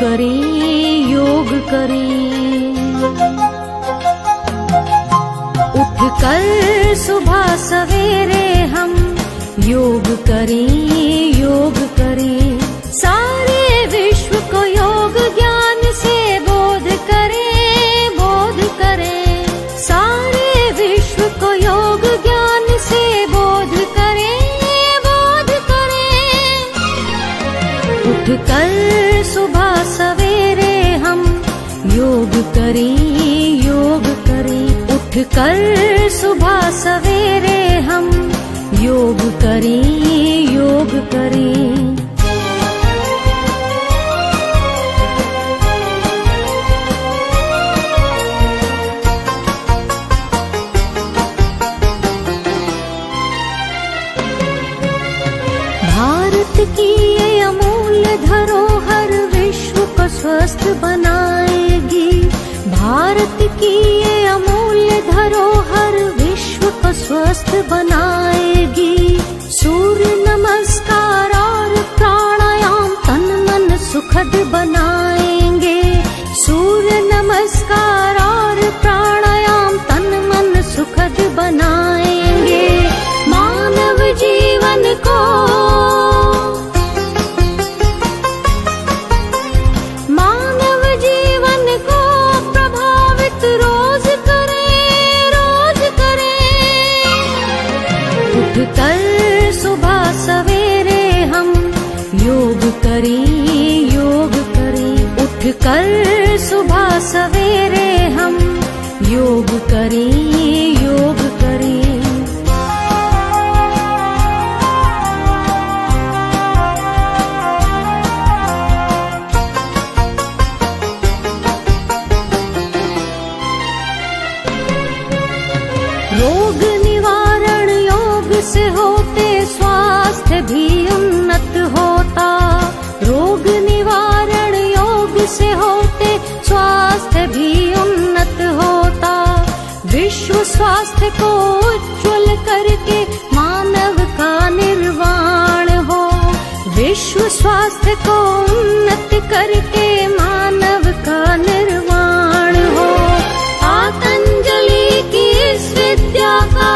करें, योग करें। उठकर सुबह सवेरे हम योग करें, योग करें। सारे विश्व को योग ज्ञान से बोध करें, बोध करें। सारे विश्व को योग ज्ञान से बोध करें, बोध करें। उठकर सुबह सवेरे हम योग करें, योग करें। उठकर सुबह सवेरे हम योग करें, योग करें। भारत की ये अमूल्य धरोहर विश्व को स्वस्थ बनाएगी। भारत की ये अमूल्य धरोहर विश्व को स्वस्थ बनाएगी। सूर्य नमस्कार और प्राणायाम तन मन सुखद बनाएंगे। सूर्य नमस्कार और प्राणायाम तन मन सुखद बनाएंगे। मानव जीवन को उठकर सुबह सवेरे हम योग करें, योग करें। उठकर सुबह सवेरे हम योग करें, योग करें। रोग निवारण योग से होते स्वास्थ्य भी उन्नत होता। रोग निवारण योग से होते स्वास्थ्य भी उन्नत होता। विश्व स्वास्थ्य को उज्ज्वल करके मानव का निर्वाण हो। विश्व स्वास्थ्य को उन्नत करके मानव का निर्वाण हो। पतंजलि की इस विद्या का,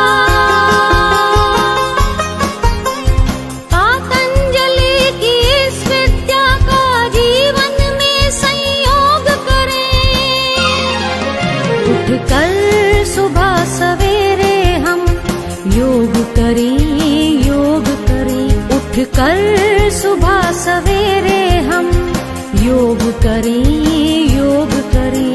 पतंजलि की इस विद्या का जीवन में संयोग करें। उठकर सुबह सवेरे हम योग करें, योग करें। उठकर सुबह सवेरे हम योग करें, योग करें।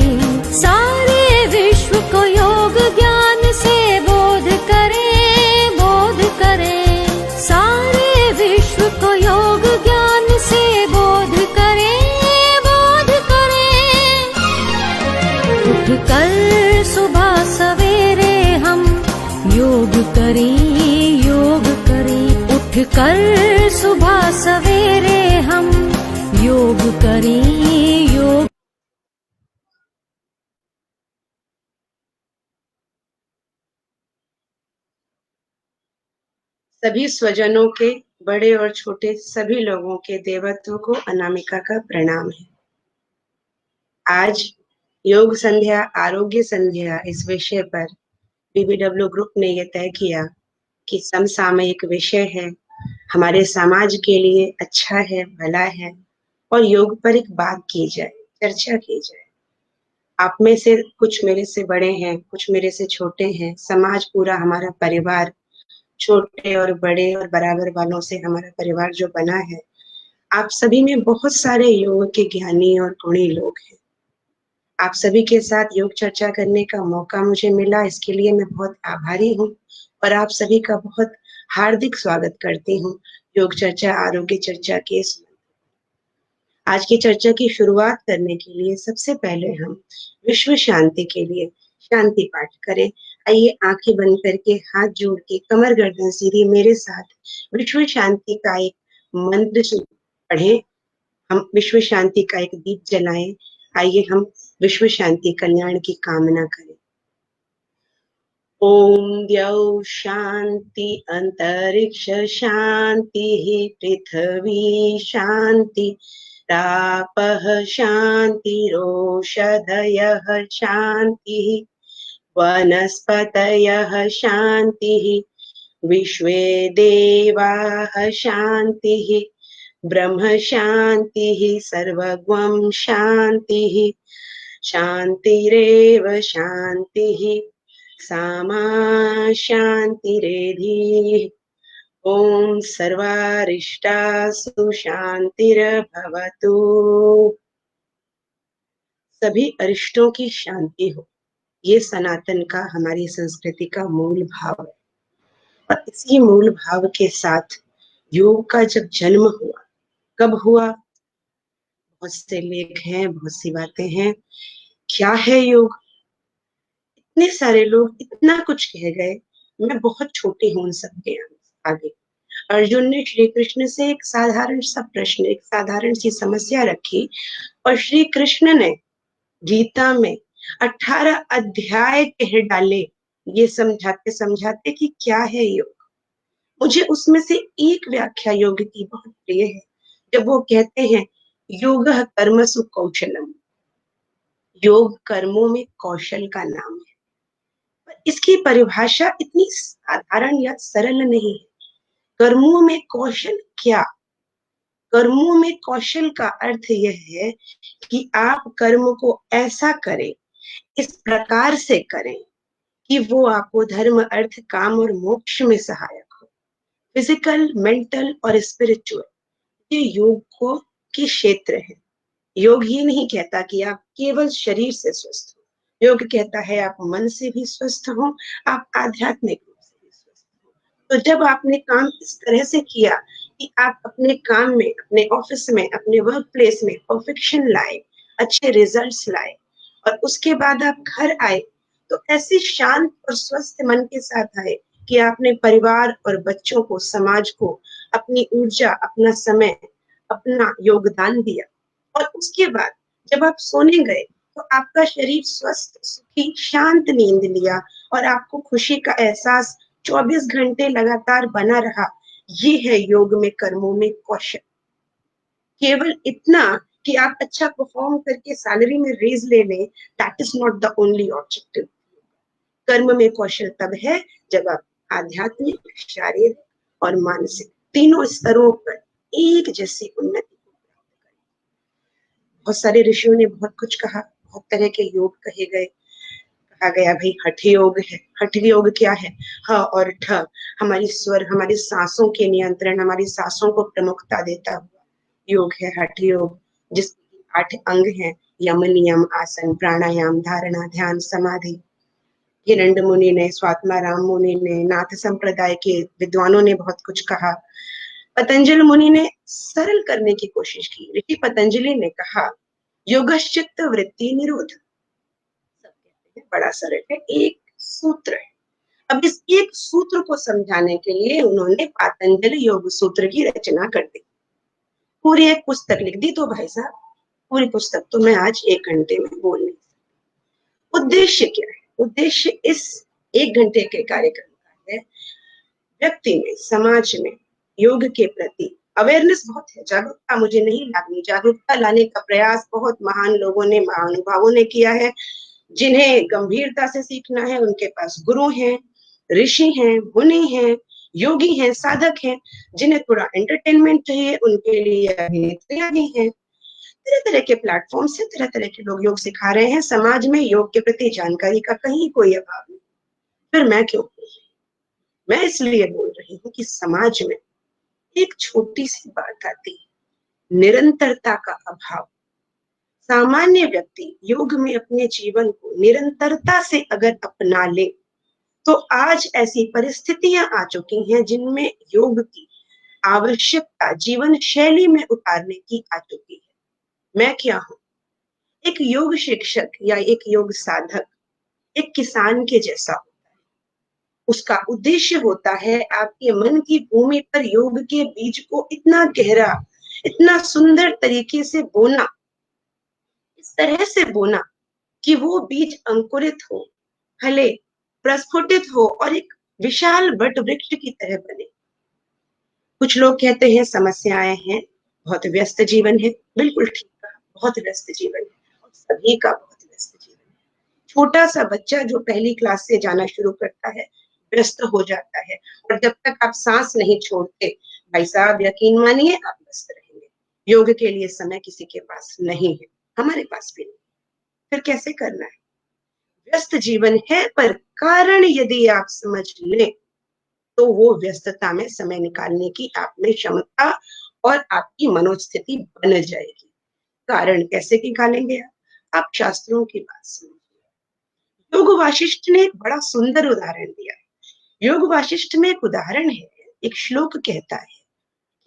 सारे विश्व को योग ज्ञान से बोध करें, बोध करें। सारे विश्व को योग ज्ञान से बोध करें, बोध करें। उठकर सुबह सवेरे हम योग करें, योग करें। उठकर सुबह सवेरे हम योग करें, योग। सभी स्वजनों के, बड़े और छोटे सभी लोगों के देवत्व को अनामिका का प्रणाम है। आज योग संध्या, आरोग्य संध्या इस विषय पर बीबीडब्ल्यू ग्रुप ने यह तय किया कि समसामयिक विषय है, हमारे समाज के लिए अच्छा है, भला है, और योग पर एक बात की जाए, चर्चा की जाए। आप में से कुछ मेरे से बड़े हैं, कुछ मेरे से छोटे हैं। समाज पूरा हमारा परिवार, छोटे और बड़े और बराबर वालों से हमारा परिवार जो बना है, आप सभी में बहुत सारे योग के ज्ञानी और गुणी लोग हैं। आप सभी के साथ योग चर्चा करने का मौका मुझे मिला, इसके लिए मैं बहुत आभारी हूँ और आप सभी का बहुत हार्दिक स्वागत करती हूँ योग चर्चा, आरोग्य चर्चा के इस। आज की चर्चा की शुरुआत करने के लिए सबसे पहले हम विश्व शांति के लिए शांति पाठ करें। आइए आंखें बंद करके, हाथ जोड़ के, कमर गर्दन सीधी मेरे साथ विश्व शांति का एक मंत्र पढ़ें। हम विश्व शांति का एक दीप जलाएं। आइए हम विश्व शांति कल्याण की कामना करें। ओम द्यौ शांति अंतरिक्ष शांति पृथ्वी शांति प्रापः शान्तिरोषधयः शान्तिः वनस्पतयः शान्तिः विश्वे देवाः शान्तिः ब्रह्म शान्तिः सर्वगं शान्तिः शान्तिरेव शान्तिः सामा शान्तिरेधि ॐ सर्वारिष्टासु शान्तिर्भवतु। सभी अरिष्टों की शांति हो, ये सनातन का, हमारी संस्कृति का मूल भाव है। और इसी मूल भाव के साथ योग का जब जन्म हुआ, कब हुआ, बहुत से लेख हैं, बहुत सी बातें हैं। क्या है योग? इतने सारे लोग इतना कुछ कह गए, मैं बहुत छोटी हूं उन सबके आगे। अर्जुन ने श्री कृष्ण से एक साधारण सा प्रश्न, एक साधारण सी समस्या रखी, और श्री कृष्ण ने गीता में 18 अध्याय कह डाले, ये समझाते समझाते कि क्या है योग। मुझे उसमें से एक व्याख्या योग की बहुत प्रिय है, जब वो कहते हैं योगः कर्मसु कौशलम, योग कर्मों में कौशल का नाम है। पर इसकी परिभाषा इतनी साधारण या सरल नहीं है। कर्मों में कौशल क्या? कर्मों में कौशल का अर्थ यह है कि आप कर्म को ऐसा करें, इस प्रकार से करें कि वो आपको धर्म, अर्थ, काम और मोक्ष में सहायक हो। फिजिकल, मेंटल और स्पिरिचुअल, ये योग को के क्षेत्र है। योग ये नहीं कहता कि आप केवल शरीर से स्वस्थ हो, योग कहता है आप मन से भी स्वस्थ हो, आप आध्यात्मिक रूप से भी स्वस्थ हो। तो जब आपने काम इस तरह से किया कि आप अपने काम में, अपने ऑफिस में, अपने वर्क प्लेस में परफेक्शन लाए, अच्छे रिजल्ट्स लाए, और उसके बाद आप घर आए तो ऐसे शांत और स्वस्थ मन के साथ आए कि आपने परिवार और बच्चों को, समाज को अपनी ऊर्जा, अपना समय, अपना योगदान दिया। और उसके बाद जब आप सोने गए तो आपका शरीर स्वस्थ, सुखी, शांत नींद लिया, और आपको खुशी का एहसास 24 घंटे लगातार बना रहा। ये है योग में कर्मों में कौशल। केवल इतना कि आप अच्छा परफॉर्म करके सैलरी में रेज ले लें, that is not the only objective. कर्म में कौशल तब है जब आप आध्यात्मिक, शारीरिक और मानसिक तीनों स्तरों पर एक जैसी उन्नति को प्राप्त करें। बहुत सारे ऋषियों ने बहुत कुछ कहा, बहुत तरह के योग कहे गए। कहा गया भाई हठ योग है। हठ योग क्या है? ह और ठ, हमारी स्वर, हमारी सांसों के नियंत्रण, हमारी सांसों को प्रमुखता देता हुआ योग है हठ योग, जिसके 8 अंग हैं, यम, नियम, आसन, प्राणायाम, धारणा, ध्यान, समाधि। हिरण्ड मुनि ने, स्वात्मा राम मुनि ने, नाथ संप्रदाय के विद्वानों ने बहुत कुछ कहा। पतंजलि मुनि ने सरल करने की कोशिश की। ऋषि पतंजलि ने कहा योगश्चित्त वृत्ति निरोध। सब कहते हैं बड़ा सरल है, एक सूत्र है। अब इस एक सूत्र को समझाने के लिए उन्होंने पतंजलि योग सूत्र की रचना कर दी। पूरी एक पुस्तक लिख दी। तो भाई साहब, पूरी पुस्तक तो मैं आज 1 घंटे में बोल नहीं सकती। उद्देश्य क्या है? उद्देश्य इस 1 घंटे के कार्यक्रम का है व्यक्ति में, समाज में योग के प्रति अवेयरनेस बहुत है, जागरूकता मुझे नहीं लागनी। जागरूकता लाने का प्रयास बहुत महान लोगों ने, महानुभावों ने किया है। जिन्हें गंभीरता से सीखना है उनके पास गुरु हैं, ऋषि हैं, मुनि हैं, योगी हैं, साधक हैं। जिन्हें थोड़ा एंटरटेनमेंट चाहिए उनके लिए अभिनेत्रियां भी हैं। तरह तरह के प्लेटफॉर्म से तरह तरह के लोग योग सिखा रहे हैं। समाज में योग के प्रति जानकारी का कहीं कोई अभाव नहीं। फिर मैं क्यों बोल रही हूँ? मैं इसलिए बोल रही हूँ कि समाज में एक छोटी सी बात आती है, निरंतरता का अभाव। सामान्य व्यक्ति योग में अपने जीवन को निरंतरता से अगर अपना ले तो आज ऐसी परिस्थितियां आ चुकी हैं जिनमें योग की आवश्यकता जीवन शैली में उतारने की आ चुकी है। मैं क्या हूं? एक योग शिक्षक या एक योग साधक एक किसान के जैसा होता है। उसका उद्देश्य होता है आपके मन की भूमि पर योग के बीज को इतना गहरा, इतना सुंदर तरीके से बोना, इस तरह से बोना कि वो बीज अंकुरित हो, फले, प्रस्फुटित हो और एक विशाल वट वृक्ष की तरह बने। कुछ लोग कहते हैं समस्याएं हैं, बहुत व्यस्त जीवन है, बिल्कुल ठीक कहा, बहुत व्यस्त जीवन है और सभी का बहुत व्यस्त जीवन है। छोटा सा बच्चा जो पहली क्लास से जाना शुरू करता है व्यस्त हो जाता है और जब तक आप सांस नहीं छोड़ते भाई साहब यकीन मानिए आप व्यस्त रहेंगे। योग के लिए समय किसी के पास नहीं है, हमारे पास भी नहीं। फिर कैसे करना है? व्यस्त जीवन है पर कारण यदि आप समझ लें तो वो व्यस्तता में समय निकालने की आप में क्षमता और आपकी मनोस्थिति बन जाएगी। कारण कैसे निकालेंगे आप शास्त्रों की बात समझिए। योग वाशिष्ठ ने एक बड़ा सुंदर उदाहरण दिया। योग वाशिष्ठ में एक उदाहरण है, एक श्लोक कहता है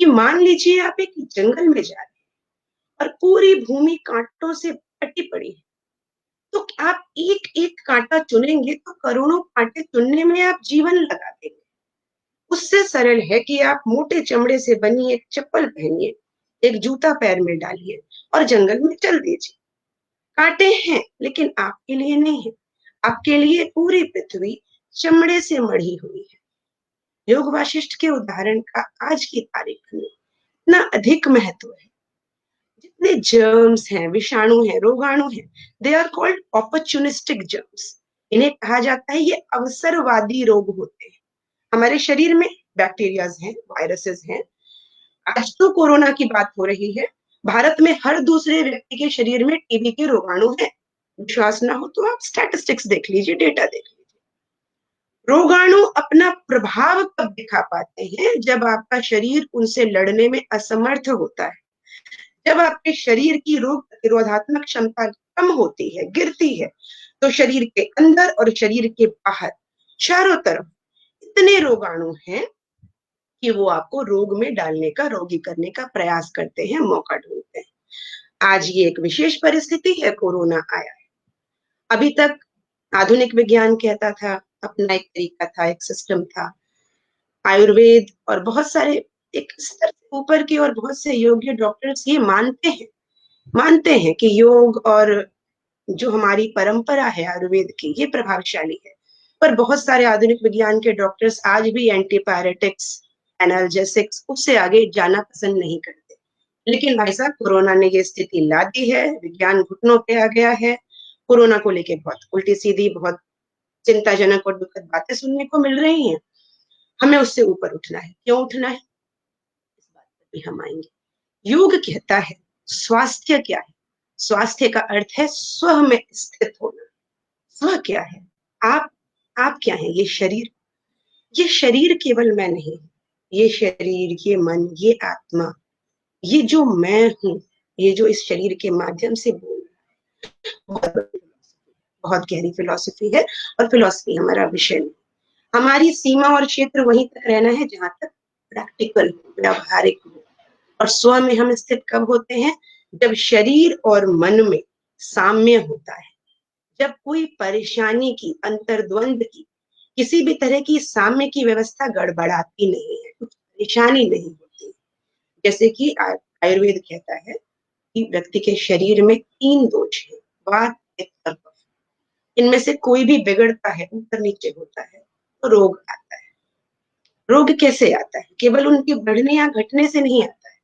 कि मान लीजिए आप एक जंगल में जा रहे हैं और पूरी भूमि कांटों से कटी पड़ी है, तो आप एक एक कांटा चुनेंगे तो करोड़ों कांटे चुनने में आप जीवन लगा देंगे। उससे सरल है कि आप मोटे चमड़े से बनी एक चप्पल पहनिए, एक जूता पैर में डालिए और जंगल में चल दीजिए। कांटे हैं लेकिन आपके लिए नहीं है, आपके लिए पूरी पृथ्वी चमड़े से मढ़ी हुई है। योग वाशिष्ठ के उदाहरण का आज की तारीख में इतना अधिक महत्व है। जितने जर्म्स हैं, विषाणु हैं, रोगाणु हैं, दे आर कॉल्ड ऑपर्चुनिस्टिक जर्म्स। इन्हें कहा जाता है ये अवसरवादी रोग होते हैं। हमारे शरीर में बैक्टीरियाज हैं, वायरसेस हैं। आज तो कोरोना की बात हो रही है, भारत में हर दूसरे व्यक्ति के शरीर में टीबी के रोगाणु हैं। विश्वास ना हो तो आप स्टैटिस्टिक्स देख लीजिए, डेटा देख लीजिए। रोगाणु अपना प्रभाव कब दिखा पाते हैं? जब आपका शरीर उनसे लड़ने में असमर्थ होता है, जब आपके शरीर की रोग प्रतिरोधात्मक क्षमता कम होती है, गिरती है, तो शरीर के अंदर और शरीर के बाहर चारों तरफ इतने रोगाणु हैं कि वो आपको रोग में डालने का, रोगी करने का प्रयास करते हैं, मौका ढूंढते हैं। आज ये एक विशेष परिस्थिति है, कोरोना आया है। अभी तक आधुनिक विज्ञान कहता था, अपना एक तरीका था, एक सिस्टम था। आयुर्वेद और बहुत सारे एक स्तर से ऊपर के और बहुत से योग्य डॉक्टर्स ये मानते हैं कि योग और जो हमारी परंपरा है आयुर्वेद की ये प्रभावशाली है। पर बहुत सारे आधुनिक विज्ञान के डॉक्टर्स आज भी एंटीपायरेटिक्स, एनाल्जेसिक्स उससे आगे जाना पसंद नहीं करते। लेकिन भाई साहब कोरोना ने ये स्थिति ला दी है, विज्ञान घुटनों पे आ गया है। कोरोना को लेके बहुत उल्टी सीधी, बहुत चिंताजनक और दुखद बातें सुनने को मिल रही हैं। हमें उससे ऊपर उठना है। क्यों उठना है इस बात पर भी हम आएंगे। योग कहता है स्वास्थ्य क्या है? स्वास्थ्य का अर्थ है स्व में स्थित होना। स्व क्या है? आप आप क्या है? ये शरीर केवल मैं नहीं, ये शरीर, ये मन, ये आत्मा, ये जो मैं हूं, ये जो इस शरीर के माध्यम से बोल रहा है, बहुत गहरी फिलॉसफी है और फिलॉसफी हमारा विषय नहीं। हमारी सीमा और क्षेत्र वहीं तक रहना है जहां तक प्रैक्टिकल हो, व्यावहारिक हो। और स्व में हम स्थित कब होते हैं? जब शरीर और मन में साम्य होता है, जब कोई परेशानी की, अंतर्द्वंद की, किसी भी तरह की साम्य की व्यवस्था गड़बड़ाती नहीं है, कुछ परेशानी नहीं होती। जैसे कि आयुर्वेद कहता है कि व्यक्ति के शरीर में 3 दोष हैं, वात, पित्त और कफ। इनमें से कोई भी बिगड़ता है, ऊपर नीचे होता है, तो रोग आता है। रोग कैसे आता है? केवल उनके बढ़ने या घटने से नहीं आता है।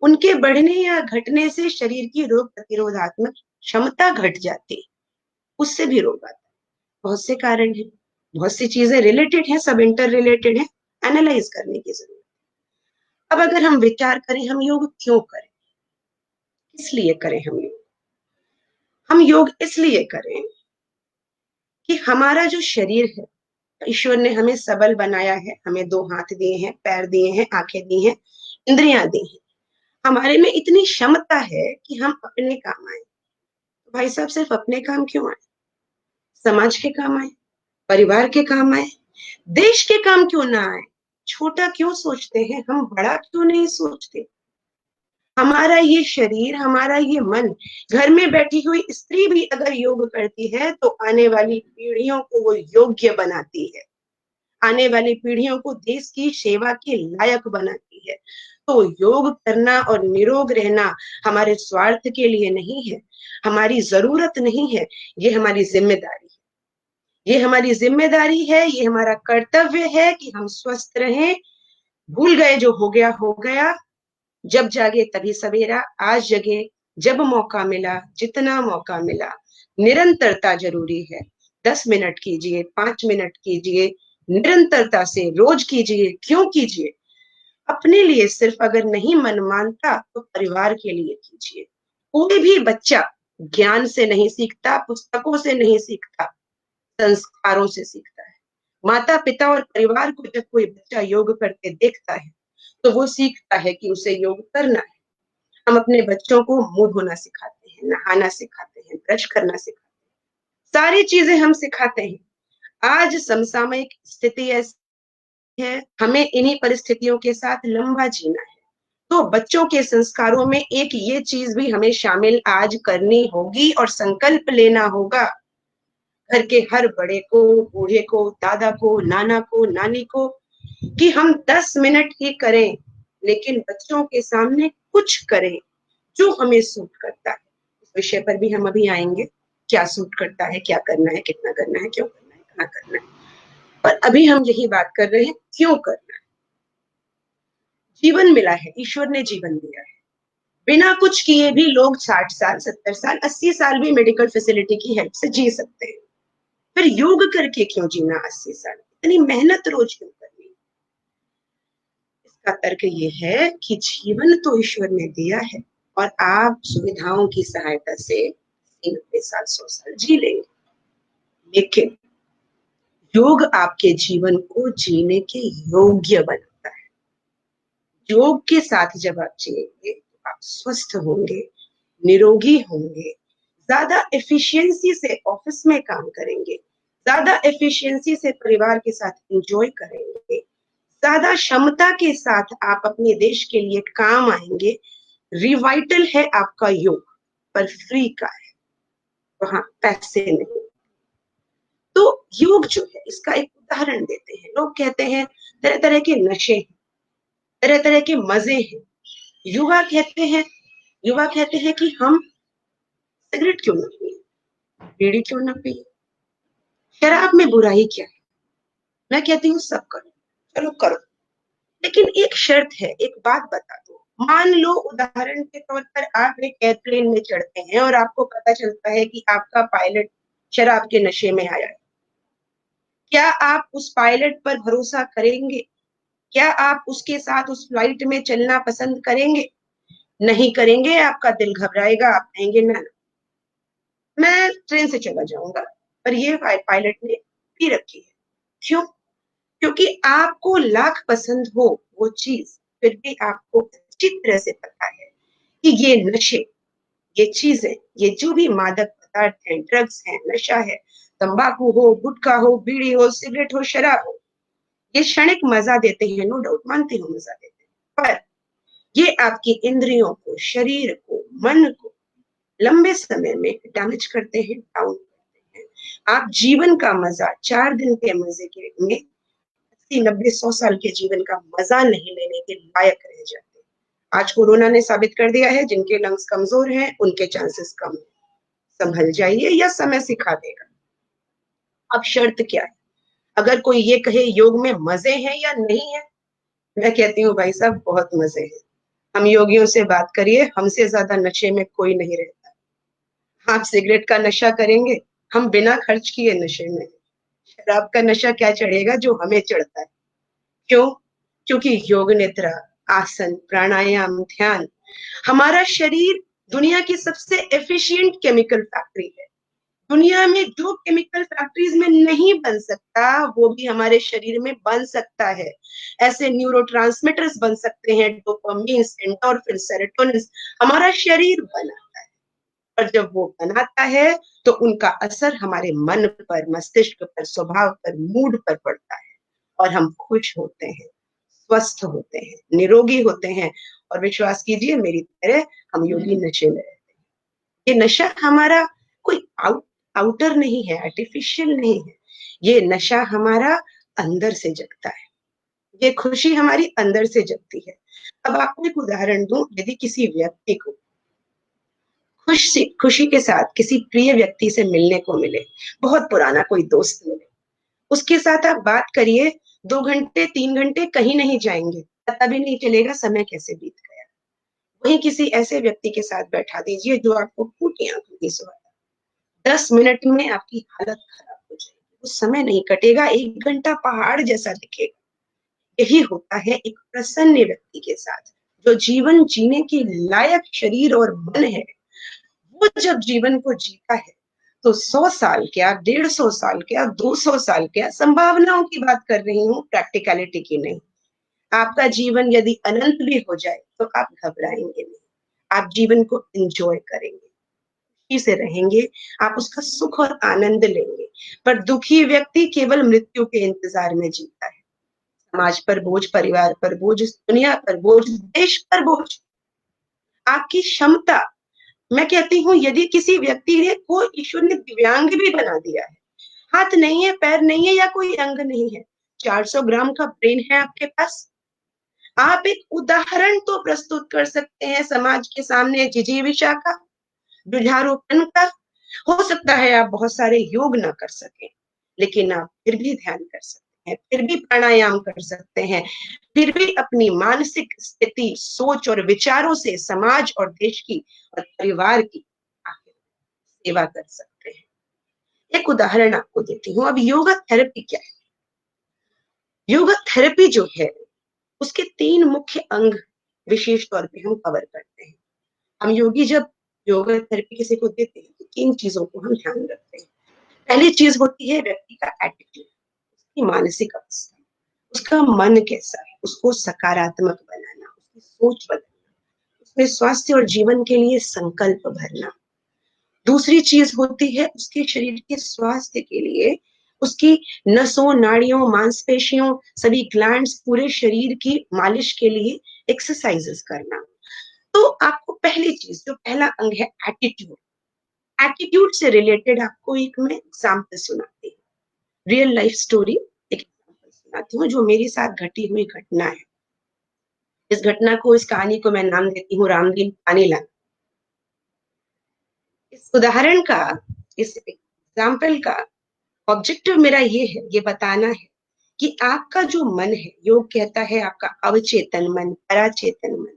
उनके बढ़ने या घटने से शरीर की रोग प्रतिरोधात्मक क्षमता घट जाती है, उससे भी रोग आता है। बहुत से कारण हैं, बहुत सी चीजें रिलेटेड हैं, सब इंटर रिलेटेड है, एनालाइज करने की जरूरत है। अब अगर हम विचार करें हम योग क्यों करें, किस लिए करें हम योग इसलिए करें कि हमारा जो शरीर है, ईश्वर ने हमें सबल बनाया है, हमें 2 हाथ दिए हैं, पैर दिए हैं, आंखें दी हैं, इंद्रियां दी हैं। हमारे में इतनी क्षमता है कि हम अपने काम आए। तो भाई साहब सिर्फ अपने काम क्यों आए? समाज के काम आए, परिवार के काम आए, देश के काम क्यों ना आए? छोटा क्यों सोचते हैं हम, बड़ा क्यों नहीं सोचते? हमारा ये शरीर, हमारा ये मन, घर में बैठी हुई स्त्री भी अगर योग करती है तो आने वाली पीढ़ियों को वो योग्य बनाती है, आने वाली पीढ़ियों को देश की सेवा के लायक बनाती है। तो योग करना और निरोग रहना हमारे स्वार्थ के लिए नहीं है, हमारी जरूरत नहीं है, ये हमारी जिम्मेदारी है। ये हमारी जिम्मेदारी है, ये हमारा कर्तव्य है कि हम स्वस्थ रहें। भूल गए जो हो गया, जब जागे तभी सवेरा, आज जगे जब मौका मिला, जितना मौका मिला। निरंतरता जरूरी है। 10 मिनट कीजिए, 5 मिनट कीजिए, निरंतरता से रोज कीजिए। क्यों कीजिए? अपने लिए सिर्फ अगर नहीं मन मानता तो परिवार के लिए कीजिए। कोई भी बच्चा ज्ञान से नहीं सीखता, पुस्तकों से नहीं सीखता, संस्कारों से सीखता है। माता पिता और परिवार को जब कोई बच्चा योग करते देखता है तो वो सीखता है कि उसे योग करना है। हम अपने बच्चों को मुंह धोना सिखाते हैं, नहाना सिखाते हैं, ब्रश करना सिखाते हैं, सारी चीजें हम सिखाते हैं। आज समसामयिक स्थिति ऐसी है, हमें इन्हीं परिस्थितियों के साथ लंबा जीना है। तो बच्चों के संस्कारों में एक ये चीज भी हमें शामिल आज करनी होगी और संकल्प लेना होगा। घर के हर बड़े को, बूढ़े को, दादा को, नाना को, नानी को, कि हम 10 मिनट ही करें, लेकिन बच्चों के सामने कुछ करें जो हमें सूट करता है। इस विषय पर भी हम अभी आएंगे, क्या सूट करता है, क्या करना है, कितना करना है, क्यों करना है, कहाँ करना है। पर अभी हम यही बात कर रहे हैं, क्यों करना है। जीवन मिला है, ईश्वर ने जीवन दिया है। बिना कुछ किए भी लोग 60 साल, 70 साल, 80 साल भी मेडिकल फैसिलिटी की हेल्प से जी सकते हैं। फिर योग करके क्यों जीना 80 साल? इतनी मेहनत रोज क्यों करनी? इसका तर्क ये है कि जीवन तो ईश्वर ने दिया है और आप सुविधाओं की सहायता से 90 साल, 100 साल जी लेंगे, लेकिन योग आपके जीवन को जीने के योग्य बनाता है। योग के साथ जब आप जिएंगे तो आप स्वस्थ होंगे, निरोगी होंगे, ज्यादा एफिशिएंसी से ऑफिस में काम करेंगे, ज्यादा एफिशिएंसी से परिवार के साथ एंजॉय करेंगे, ज्यादा क्षमता के साथ आप अपने देश के लिए काम आएंगे। रिवाइटल है आपका योग, पर फ्री का है, वहां पैसे नहीं। तो योग जो है, इसका एक उदाहरण देते हैं। लोग कहते हैं तरह तरह के नशे हैं, तरह तरह के मजे हैं। युवा कहते हैं, युवा कहते हैं कि हम सिगरेट क्यों ना पिए, बीड़ी क्यों ना पिए, शराब में बुराई क्या है। मैं कहती हूँ सब करो, चलो करो, लेकिन एक शर्त है, एक बात बता दो। मान लो उदाहरण के तौर पर आप एक एयरप्लेन में चढ़ते हैं और आपको पता चलता है कि आपका पायलट शराब के नशे में आया है। क्या आप उस पायलट पर भरोसा करेंगे? क्या आप उसके साथ उस फ्लाइट में चलना पसंद करेंगे? नहीं करेंगे। आपका दिल घबराएगा, आप कहेंगे ना, मैं ट्रेन से चला जाऊंगा। पर ये पायलट ने पी रखी है। क्यों? क्योंकि आपको लाख पसंद हो वो चीज, फिर भी आपको अच्छी तरह से पता है कि ये नशे, ये चीजें, ये जो भी मादक पदार्थ हैं, ड्रग्स हैं, नशा है, तंबाकू हो, गुटखा हो, बीड़ी हो, सिगरेट हो, शराब हो, ये क्षणिक मजा देते हैं, नो डाउट, मानती हूँ मजा देते हैं, पर ये आपकी इंद्रियों को, शरीर को, मन को लंबे समय में डैमेज करते हैं, डाउन करते हैं। आप जीवन का मजा, 4 दिन के मजे के में 80, 90, 100 साल के जीवन का मजा नहीं लेने के लायक रह जाते हैं। आज कोरोना ने साबित कर दिया है, जिनके लंग्स कमजोर हैं उनके चांसेस कम है। संभल जाइए या समय सिखा देगा। अब शर्त क्या है? अगर कोई ये कहे योग में मजे हैं या नहीं है, मैं कहती हूँ भाई साहब बहुत मजे हैं। हम योगियों से बात करिए, हमसे ज्यादा नशे में कोई नहीं रहता। आप सिगरेट का नशा करेंगे, हम बिना खर्च किए नशे में। शराब का नशा क्या चढ़ेगा जो हमें चढ़ता है। क्यों? क्योंकि योग निद्रा, आसन, प्राणायाम, ध्यान, हमारा शरीर दुनिया की सबसे एफिशिएंट केमिकल फैक्ट्री है। दुनिया में जो केमिकल फैक्ट्रीज में नहीं बन सकता वो भी हमारे शरीर में बन सकता है। ऐसे न्यूरोट्रांसमीटर्स बन सकते हैं, डोपामिन, एंडोर्फिन, सेरोटोनिन, हमारा शरीर बनाता है। और जब वो बनाता है तो उनका असर हमारे मन पर, मस्तिष्क पर, स्वभाव पर, मूड पर पड़ता है और हम खुश होते हैं, स्वस्थ होते हैं, निरोगी होते हैं। और विश्वास कीजिए मेरी तरह हम योगी नशे में रहते हैं। ये नशा हमारा कोई आउटर नहीं है, आर्टिफिशियल नहीं है। ये नशा हमारा अंदर से जगता है, ये खुशी हमारी अंदर से जगती है। अब आपको एक उदाहरण दूं, यदि किसी व्यक्ति को खुशी के साथ किसी प्रिय व्यक्ति से मिलने को मिले, बहुत पुराना कोई दोस्त मिले, उसके साथ आप बात करिए, 2 घंटे 3 घंटे कहीं नहीं जाएंगे, पता भी नहीं चलेगा समय कैसे बीत गया। वहीं किसी ऐसे व्यक्ति के साथ बैठा दीजिए जो आपको फूटी आंखों की सुबह 10 मिनट में आपकी हालत खराब हो जाएगी, वो समय नहीं कटेगा, 1 घंटा पहाड़ जैसा दिखेगा। यही होता है एक प्रसन्न व्यक्ति के साथ, जो जीवन जीने के लायक शरीर और मन है। वो जब जीवन को जीता है तो 100 साल क्या, 150 साल क्या, 200 साल क्या, संभावनाओं की बात कर रही हूँ, प्रैक्टिकलिटी की नहीं। आपका जीवन यदि अनंत भी हो जाए तो आप घबराएंगे नहीं, आप जीवन को एंजॉय करेंगे, खुशी से रहेंगे, आप उसका सुख और आनंद लेंगे। पर दुखी व्यक्ति केवल मृत्यु के इंतजार में जीता है। समाज पर बोझ, परिवार पर बोझ, दुनिया पर बोझ, देश पर बोझ, आपकी क्षमता। मैं कहती हूँ यदि किसी व्यक्ति ने को ईश्वर ने दिव्यांग भी बना दिया है, हाथ नहीं है, पैर नहीं है या कोई अंग नहीं है, 400 ग्राम का ब्रेन है आपके पास, आप एक उदाहरण तो प्रस्तुत कर सकते हैं समाज के सामने, जिजीविषा का, जुझारूपन का। हो सकता है आप बहुत सारे योग ना कर सकें, लेकिन आप फिर भी ध्यान कर सकते हैं, फिर भी प्राणायाम कर सकते हैं, फिर भी अपनी मानसिक स्थिति, सोच और विचारों से समाज और देश की और परिवार की सेवा कर सकते हैं। एक उदाहरण आपको देती हूँ। अब योगा थेरेपी क्या है? योगा थेरेपी जो है उसके 3 मुख्य अंग विशेष तौर पे हम कवर करते हैं। हम योगी जब योगा थेरेपी किसी को देते हैं तो 3 चीजों को हम ध्यान रखते हैं। पहली चीज होती है व्यक्ति का एटीट्यूड, उसकी मानसिक अवस्था, उसका मन कैसा है, उसको सकारात्मक बनाना, उसकी सोच बदलना, उसमें स्वास्थ्य और जीवन के लिए संकल्प भरना। दूसरी चीज होती है उसके शरीर के स्वास्थ्य के लिए, उसकी नसों, नाड़ियों, मांसपेशियों, सभी ग्लैंड्स, पूरे शरीर की मालिश के लिए एक्सरसाइजेस करना। तो आपको पहली चीज, जो पहला अंग है एटीट्यूड, एटीट्यूड से रिलेटेड आपको एक मैं एग्जाम्पल सुनाती हूँ, रियल लाइफ स्टोरी, एक एग्जाम्पल सुनाती हूँ जो मेरे साथ घटी हुई घटना है। इस घटना को, इस कहानी को मैं नाम देती हूँ रामदीन पानीलाल। इस उदाहरण का, इस एग्जाम्पल का ऑब्जेक्टिव मेरा ये है, ये बताना है कि आपका जो मन है, योग कहता है आपका अवचेतन मन, पराचेतन मन,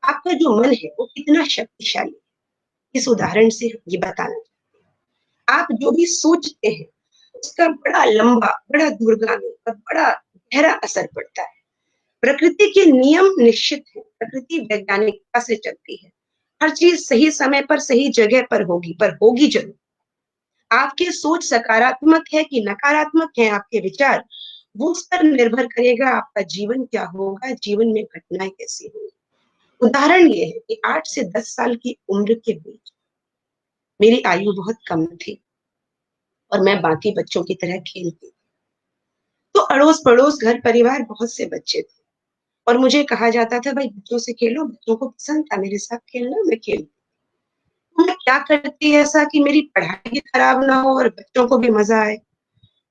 आपका जो मन है वो कितना शक्तिशाली है। इस उदाहरण से ये बताना, आप जो भी सोचते हैं उसका बड़ा लंबा, बड़ा दूरगामी और बड़ा गहरा असर पड़ता है। प्रकृति के नियम निश्चित है, प्रकृति वैज्ञानिकता से चलती है, हर चीज सही समय पर सही जगह पर होगी, पर होगी जरूर। आपकी सोच सकारात्मक है कि नकारात्मक है, आपके विचार, वो उस पर निर्भर करेगा आपका जीवन क्या होगा, जीवन में घटनाएं कैसी होंगी। उदाहरण ये है कि 8 से 10 साल की उम्र के बीच मेरी आयु बहुत कम थी और मैं बाकी बच्चों की तरह खेलती, तो अड़ोस पड़ोस, घर परिवार, बहुत से बच्चे थे और मुझे कहा जाता था भाई बच्चों से खेलो, बच्चों को पसंद था मेरे साथ खेलना, मैं खेलती। तो मैं क्या करती ऐसा कि मेरी पढ़ाई भी खराब ना हो और बच्चों को भी मजा आए,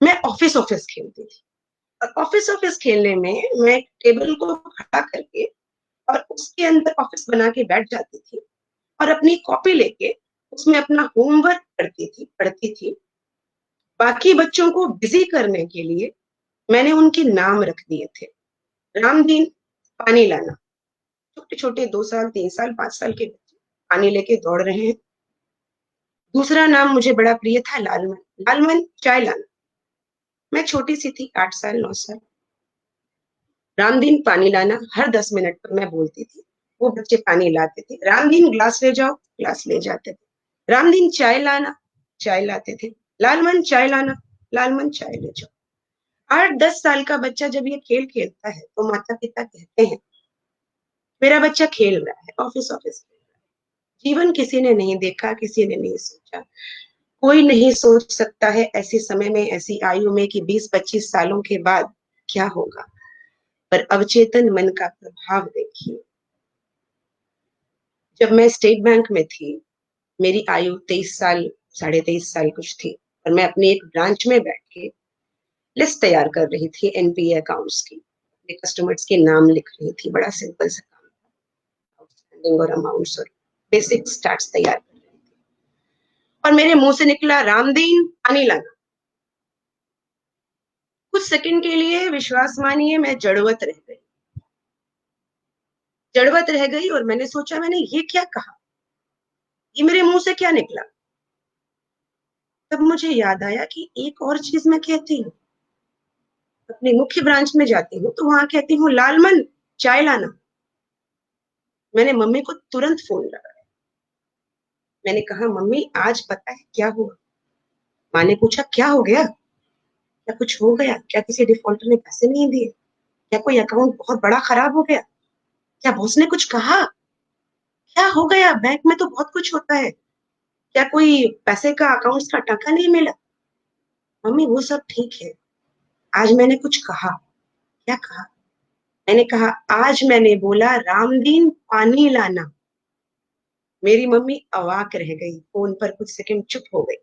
मैं ऑफिस ऑफिस खेलती थी। और ऑफिस ऑफिस खेलने में मैं टेबल को खड़ा करके और उसके अंदर ऑफिस बना के बैठ जाती थी और अपनी कॉपी लेके उसमें अपना होमवर्क करती थी, पढ़ती थी। बाकी बच्चों को बिजी करने के लिए मैंने उनके नाम रख दिए थे। रामदीन पानी लाना, छोटे छोटे 2 साल, 3 साल, 5 साल के बच्चे पानी लेके दौड़ रहे हैं। दूसरा नाम मुझे बड़ा प्रिय था, लालमन, लालमन चाय लाना। मैं छोटी सी थी, 8 साल, 9 साल। रामदीन पानी लाना, हर 10 मिनट पर मैं बोलती थी, वो बच्चे पानी लाते थे। रामदीन ग्लास ले जाओ, ग्लास ले जाते थे। रामदीन चाय लाना, चाय लाते थे। लालमन चाय लाना, लालमन चाय ले जाओ। 8-10 साल का बच्चा जब ये खेल खेलता है तो माता पिता कहते हैं मेरा बच्चा खेल रहा है, ऑफिस ऑफिस खेल रहा है। जीवन किसी ने नहीं देखा, किसी ने नहीं सोचा, कोई नहीं सोच सकता है ऐसे समय में, ऐसी आयु में कि 20-25 सालों के बाद क्या होगा। पर अवचेतन मन का प्रभाव देखिए। जब मैं स्टेट बैंक में थी, मेरी आयु 23 साल, 23.5 साल कुछ थी और मैं अपनी एक ब्रांच में बैठ के लिस्ट तैयार कर रही थी एनपीए अकाउंट्स की, कस्टमर्स के नाम लिख रही थी। बड़ा सिंपल सा काम था, आउटस्टैंडिंग और अमाउंट्स और बेसिक स्टैट्स तैयार कर रही थी और मेरे मुंह से निकला रामदीन पानी लाना। कुछ सेकंड के लिए विश्वास मानिए मैं जड़वत रह गई। जड़वत रह गई और मैंने सोचा मैंने ये क्या कहा, ये मेरे मुंह से क्या निकला। तब मुझे याद आया कि एक और चीज मैं कहती हूँ, अपने मुख्य ब्रांच में जाती हूँ तो वहां कहती हूँ लालमन चाय लाना। मैंने मम्मी को तुरंत फोन लगाया, मैंने कहा मम्मी आज पता है क्या हुआ। माँ ने पूछा क्या हो गया, क्या कुछ हो गया, क्या किसी डिफॉल्टर ने पैसे नहीं दिए, क्या कोई अकाउंट बहुत बड़ा खराब हो गया, क्या बॉस ने कुछ कहा, क्या हो गया, बैंक में तो बहुत कुछ होता है, क्या कोई पैसे का अकाउंट्स का टाका नहीं मिला। मम्मी वो सब ठीक है, आज मैंने कुछ कहा। क्या कहा, मैंने कहा आज मैंने बोला रामदीन पानी लाना। मेरी मम्मी अवाक रह गई, फोन पर कुछ सेकंड चुप हो गई।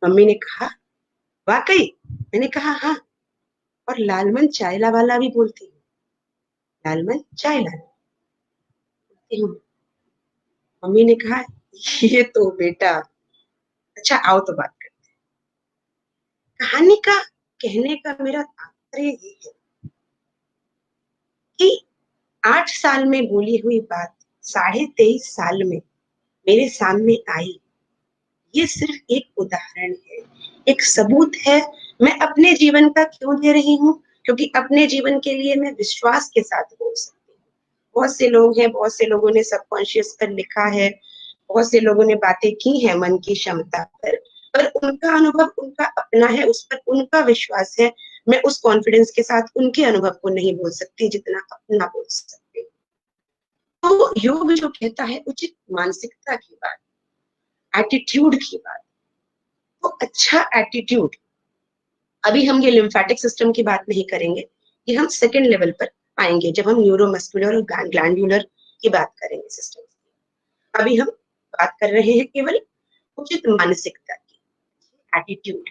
मम्मी ने कहा वाकई, मैंने कहा हाँ, और लालमन चाय वाला भी बोलती हूँ, लालमन चाय लाना बोलती हूँ। मम्मी ने कहा ये तो बेटा, अच्छा आओ तो बात करते हैं। कहानी का कहने का मेरा तात्पर्य ये है कि 8 साल में बोली हुई बात 23.5 साल में मेरे सामने आई। ये सिर्फ एक उदाहरण है, एक सबूत है। मैं अपने जीवन का क्यों दे रही हूँ, क्योंकि अपने जीवन के लिए मैं विश्वास के साथ बोल सकती हूँ। बहुत से लोग हैं, बहुत से लोगों ने सबकॉन्शियस पर लिखा है, बहुत से लोगों ने बातें की हैं मन की क्षमता पर उनका अनुभव उनका अपना है, उस पर उनका विश्वास है। मैं उस कॉन्फिडेंस के साथ उनके अनुभव को नहीं बोल सकती जितना अपना बोल सकती हूँ। तो योग जो कहता है उचित मानसिकता की बात, एटीट्यूड की बात, तो अच्छा एटीट्यूड, अभी हम ये लिम्फेटिक सिस्टम की बात नहीं करेंगे, ये हम सेकेंड लेवल पर आएंगे जब हम न्यूरोमस्कुलर और ग्लैंडुलर की बात करेंगे सिस्टम। अभी हम बात कर रहे हैं केवल उचित मानसिकता की, एटीट्यूड।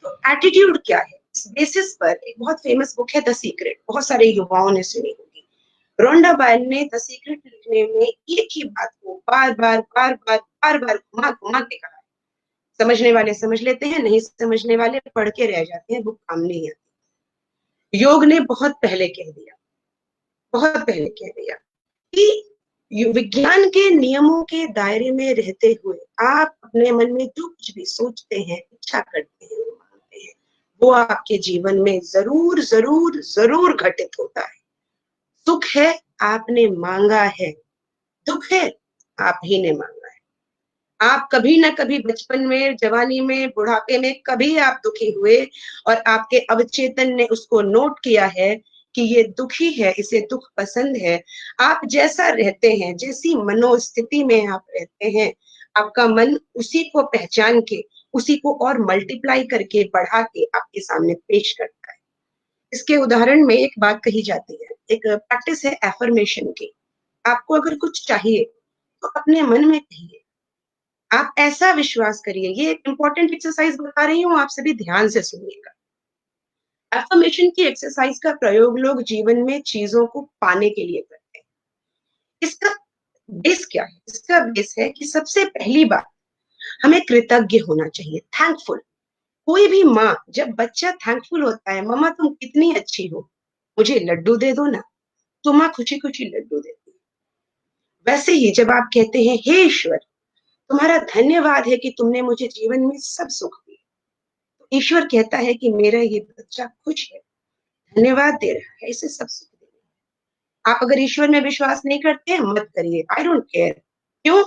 तो एटीट्यूड क्या है, इस बेसिस पर एक बहुत फेमस बुक है द सीक्रेट, बहुत सारे युवाओं ने सुनी होगी। रोंडा बायल ने द सीक्रेट लिखने में एक ही बात को बार बार घुमा घुमा के कहा। समझने वाले समझ लेते हैं, नहीं समझने वाले पढ़ के रह जाते हैं, बुक काम नहीं आती। योग ने बहुत पहले कह दिया, बहुत पहले कह दिया कि विज्ञान के नियमों के दायरे में रहते हुए आप अपने मन में जो कुछ भी सोचते हैं, इच्छा करते हैं, मानते हैं, वो आपके जीवन में जरूर जरूर जरूर घटित होता है। सुख है आपने मांगा है, दुख है आप ही ने मांगा है। आप कभी ना कभी बचपन में, जवानी में, बुढ़ापे में कभी आप दुखी हुए और आपके अवचेतन ने उसको नोट किया है कि ये दुखी है, इसे दुख पसंद है। आप जैसा रहते हैं, जैसी मनोस्थिति में आप रहते हैं, आपका मन उसी को पहचान के, उसी को और मल्टीप्लाई करके, बढ़ा के आपके सामने पेश करता है। इसके उदाहरण में एक बात कही जाती है, एक प्रैक्टिस है एफर्मेशन की। आपको अगर कुछ चाहिए तो अपने मन में कहिए, आप ऐसा विश्वास करिए। ये एक इंपॉर्टेंट एक्सरसाइज बता रही हूँ, आप सभी ध्यान से सुनिएगा। एफर्मेशन की एक्सरसाइज का प्रयोग लोग जीवन में चीजों को पाने के लिए करते हैं। इसका बेस क्या है, इसका बेस है कि सबसे पहली बात हमें कृतज्ञ होना चाहिए, थैंकफुल। कोई भी माँ, जब बच्चा थैंकफुल होता है, मम्मा तुम कितनी अच्छी हो, मुझे लड्डू दे दो ना, तो माँ खुशी खुशी लड्डू देती है। वैसे ही जब आप कहते हैं हे ईश्वर, तुम्हारा धन्यवाद है कि तुमने मुझे जीवन में सब सुख दिए, तो ईश्वर कहता है कि मेरा ये बच्चा खुश है, धन्यवाद दे रहा है, इसे सब सुख दे रहा है। आप अगर ईश्वर में विश्वास नहीं करते हैं, मत करिए, आई डोंट केयर। क्यों?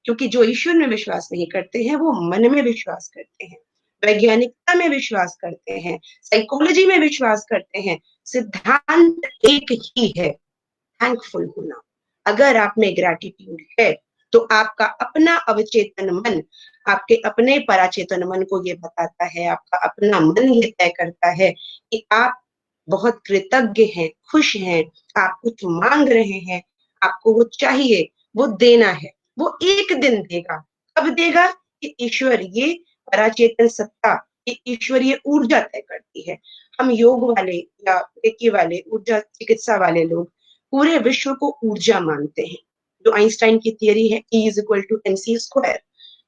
क्योंकि जो ईश्वर में विश्वास नहीं करते हैं वो मन में विश्वास करते हैं, वैज्ञानिकता में विश्वास करते हैं, साइकोलॉजी में विश्वास करते हैं। सिद्धांत एक ही है, थैंकफुल होना। अगर आप में ग्रैटिट्यूड है तो आपका अपना अवचेतन मन आपके अपने पराचेतन मन को ये बताता है, आपका अपना मन ये तय करता है कि आप बहुत कृतज्ञ हैं, खुश हैं, आप कुछ मांग रहे हैं, आपको वो चाहिए, वो देना है। वो एक दिन देगा। कब देगा? कि ईश्वर, ये पराचेतन सत्ता, ये ईश्वरीय ऊर्जा तय करती है। हम योग वाले या रेकी वाले, ऊर्जा चिकित्सा वाले लोग पूरे विश्व को ऊर्जा मानते हैं। जो आइंस्टाइन की थियरी है E is equal to mc²।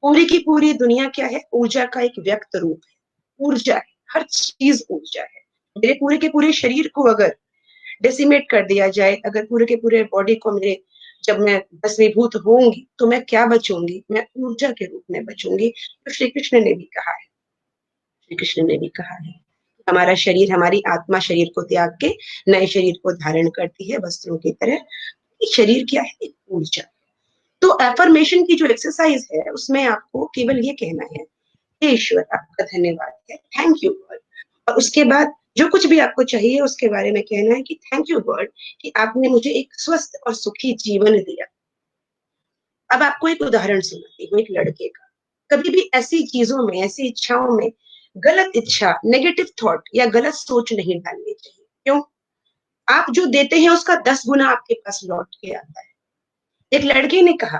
पूरी की पूरी दुनिया क्या है? ऊर्जा का एक व्यक्त रूप है। ऊर्जा है, हर चीज ऊर्जा है। मेरे पूरे के पूरे शरीर को अगर डेसिमेट कर दिया जाए, अगर पूरे के पूरे बॉडी को मेरे, जब मैं भस्मीभूत होंगी तो मैं क्या बचूंगी? मैं ऊर्जा के रूप में बचूंगी। तो श्री कृष्ण ने भी कहा है, श्री कृष्ण ने भी कहा है, हमारा शरीर, हमारी आत्मा शरीर को त्याग के नए शरीर को धारण करती है वस्त्रों की तरह। शरीर क्या है? एक ऊर्जा। तो एफर्मेशन की जो एक्सरसाइज है उसमें आपको केवल ये कहना है, हे ईश्वर आपका धन्यवाद है, थैंक यू गॉड। और उसके बाद जो कुछ भी आपको चाहिए उसके बारे में कहना है कि थैंक यू गॉड कि आपने मुझे एक स्वस्थ और सुखी जीवन दिया। अब आपको एक उदाहरण सुनाती हूँ एक लड़के का। कभी भी ऐसी चीजों में, ऐसी इच्छाओं में गलत इच्छा, नेगेटिव थॉट या गलत सोच नहीं डालनी चाहिए। क्यों? आप जो देते हैं उसका 10 गुना आपके पास लौट के आता है। एक लड़के ने कहा,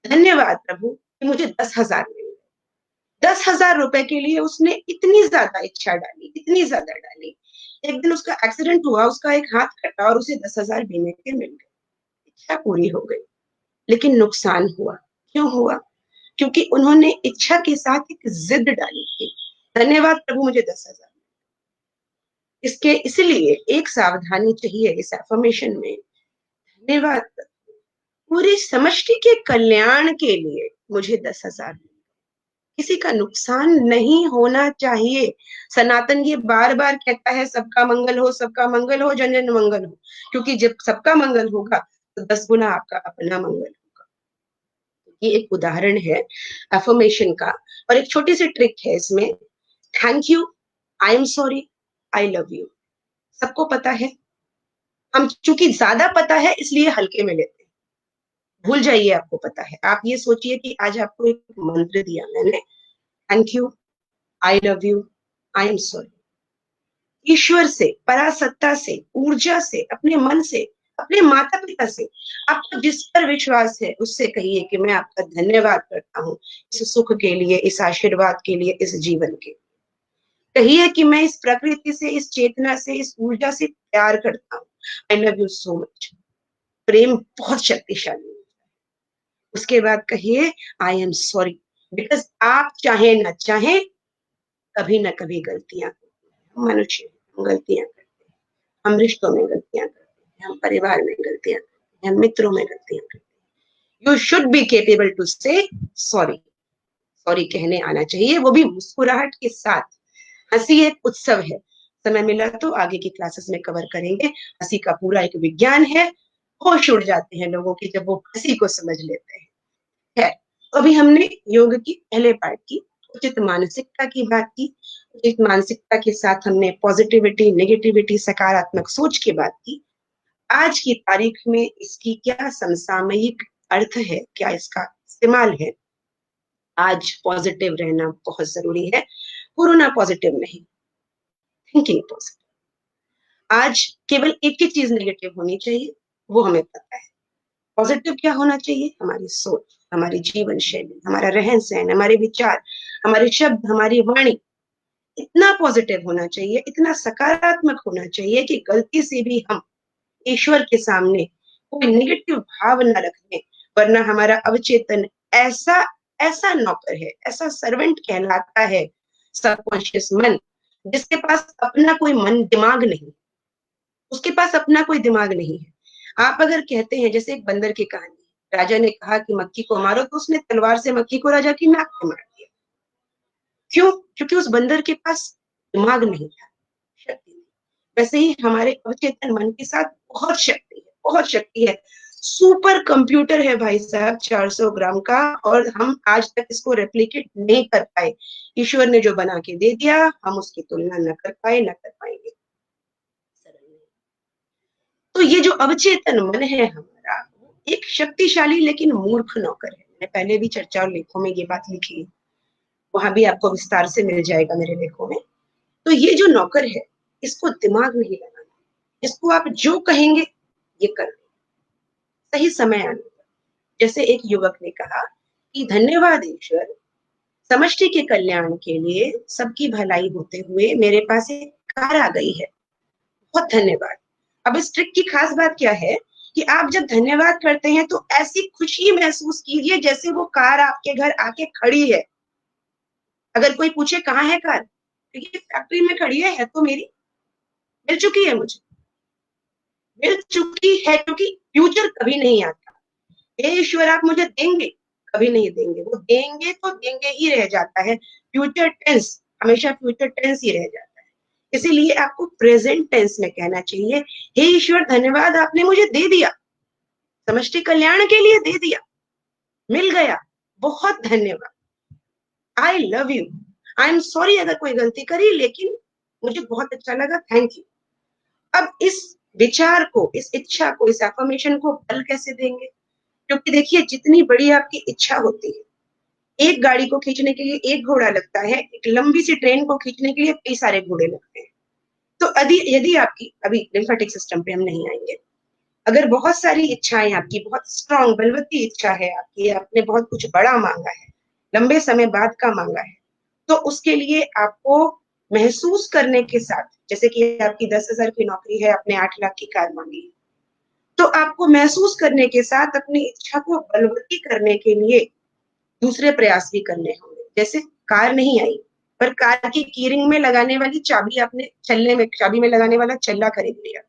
धन्यवाद प्रभु कि मुझे 10,000 मिले। 10,000 रुपए के लिए उसने इतनी ज्यादा इच्छा डाली, इतनी ज्यादा डाली। एक दिन उसका एक्सीडेंट हुआ, उसका एक हाथ कटा और उसे 10,000 बीमे के मिल गए। इच्छा पूरी हो गई, लेकिन नुकसान हुआ। क्यों हुआ? क्योंकि उन्होंने इच्छा के साथ एक जिद डाली थी। धन्यवाद प्रभु मुझे 10,000। इसके इसलिए एक सावधानी चाहिए इस एफर्मेशन में, धन्यवाद पूरी समष्टि के कल्याण के लिए मुझे 10,000। किसी का नुकसान नहीं होना चाहिए। सनातन ये बार बार कहता है, सबका मंगल हो, सबका मंगल हो, जन जन मंगल हो। क्योंकि जब सबका मंगल होगा तो 10 गुना आपका अपना मंगल होगा। ये एक उदाहरण है एफर्मेशन का। और एक छोटी सी ट्रिक है इसमें, thank you, I am sorry, I love you. सबको पता है, हम चूंकि ज्यादा पता है इसलिए हल्के में लेते हैं। भूल जाइए आपको पता है। आप ये सोचिए कि आज आपको एक मंत्र दिया मैंने, thank you, I love you, I am sorry. ईश्वर से, परासत्ता से, ऊर्जा से, अपने मन से, अपने माता पिता से, आपको जिस पर विश्वास है उससे कहिए कि मैं आपका धन्यवाद करता हूँ इस सुख के लिए, इस आशीर्वाद के लिए, इस जीवन के। कहिए कि मैं इस प्रकृति से, इस चेतना से, इस ऊर्जा से प्यार करता हूँ। I love you so much. प्रेम बहुत शक्तिशाली है। उसके बाद कहिए आई एम सॉरी, बिकॉज आप चाहे ना चाहे कभी ना कभी गलतियां, मनुष्य हम गलतियां करते हैं, हम रिश्तों में गलतियां करते हैं, हम परिवार में गलतियां करते हैं, हम मित्रों में गलतियां करते हैं। You should be capable to say sorry. Sorry कहने आना चाहिए, वो भी मुस्कुराहट के साथ। हंसी एक उत्सव है। समय मिला तो आगे की क्लासेस में कवर करेंगे। हंसी का पूरा एक विज्ञान है। होश उड़ जाते हैं लोगों के जब वो हंसी को समझ लेते हैं। है, अभी हमने योग की पहले पार्ट की, उचित मानसिकता की बात की। उचित मानसिकता के साथ हमने पॉजिटिविटी, नेगेटिविटी, सकारात्मक सोच की बात की। आज की तारीख में इसकी क्या समसामयिक अर्थ है, क्या इसका इस्तेमाल है। आज पॉजिटिव रहना बहुत जरूरी है, कोरोना पॉजिटिव नहीं, थिंकिंग पॉजिटिव। आज केवल एक ही चीज नेगेटिव होनी चाहिए, वो हमें पता है। पॉजिटिव क्या होना चाहिए? हमारी सोच, हमारी जीवन शैली, हमारा रहन सहन, हमारे विचार, हमारे शब्द, हमारी वाणी इतना पॉजिटिव होना चाहिए, इतना सकारात्मक होना चाहिए कि गलती से भी हम ईश्वर के सामने कोई नेगेटिव भाव न रखें। वरना हमारा अवचेतन ऐसा ऐसा नौकर है, ऐसा सर्वेंट कहलाता है, सबकॉन्शियस मन, जिसके पास अपना कोई मन दिमाग नहीं, उसके पास अपना कोई दिमाग नहीं है। आप अगर कहते हैं, जैसे एक बंदर की कहानी, राजा ने कहा कि मक्खी को मारो, तो उसने तलवार से मक्खी को राजा की नाक पे मार दिया। क्यों? क्योंकि उस बंदर के पास दिमाग नहीं था, शक्ति नहीं। वैसे ही हमारे अवचेतन मन के साथ बहुत शक्ति है, बहुत शक्ति है। सुपर कंप्यूटर है भाई साहब, 400 ग्राम का, और हम आज तक इसको रेप्लिकेट नहीं कर पाए। ईश्वर ने जो बना के दे दिया, हम उसकी तुलना न कर पाए, न कर पाएंगे। तो ये जो अवचेतन मन है हमारा, एक शक्तिशाली लेकिन मूर्ख नौकर है। मैंने पहले भी चर्चा और लेखों में ये बात लिखी है, वहां भी आपको विस्तार से मिल जाएगा मेरे लेखों में। तो ये जो नौकर है, इसको दिमाग नहीं लगाना, इसको आप जो कहेंगे ये कर, सही समय आने पर। जैसे एक युवक ने कहा कि धन्यवाद ईश्वर, समष्टि के कल्याण के लिए, सबकी भलाई होते हुए मेरे पास एक कार आ गई है, बहुत धन्यवाद। अब इस ट्रिक की खास बात क्या है कि आप जब धन्यवाद करते हैं तो ऐसी खुशी महसूस कीजिए जैसे वो कार आपके घर आके खड़ी है। अगर कोई पूछे कहाँ है कार, तो ये फैक्ट्री में खड़ी है तो मेरी, मिल चुकी है मुझे। मिल चुकी है, क्योंकि फ्यूचर कभी नहीं आता। हे ईश्वर आप मुझे देंगे, कभी नहीं देंगे, वो देंगे तो देंगे ही रह जाता है, फ्यूचर टेंस हमेशा फ्यूचर टेंस ही रह जाता है। इसीलिए आपको प्रेजेंट टेंस में कहना चाहिए, हे ईश्वर धन्यवाद आपने मुझे दे दिया, समष्टि कल्याण के लिए दे दिया, मिल गया, बहुत धन्यवाद, आई love you, I am sorry अगर कोई गलती करी, लेकिन मुझे बहुत अच्छा लगा, थैंक यू। अब इस विचार को, इस इच्छा को, इस एफर्मेशन को बल कैसे देंगे? क्योंकि देखिए जितनी बड़ी आपकी इच्छा होती है, एक गाड़ी को खींचने के लिए एक घोड़ा लगता है, एक लंबी सी ट्रेन को खींचने के लिए कई सारे घोड़े लगते हैं। तो यदि आपकी, अभी लिम्फेटिक सिस्टम पे हम नहीं आएंगे, अगर बहुत सारी इच्छाएं आपकी, बहुत स्ट्रांग बलवती इच्छा है आपकी, आपने बहुत कुछ बड़ा मांगा है, लंबे समय बाद का मांगा है, तो उसके लिए आपको महसूस करने के साथ, जैसे कि आपकी 10,000 की नौकरी है, आपने 8 लाख की कार मांगी, तो आपको महसूस करने के साथ अपनी इच्छा को बलवती करने के लिए दूसरे प्रयास भी करने होंगे। जैसे कार नहीं आई, पर कार की कीरिंग में लगाने वाली चाबी आपने, छल्ले में चाबी में लगाने वाला छल्ला खरीद लिया,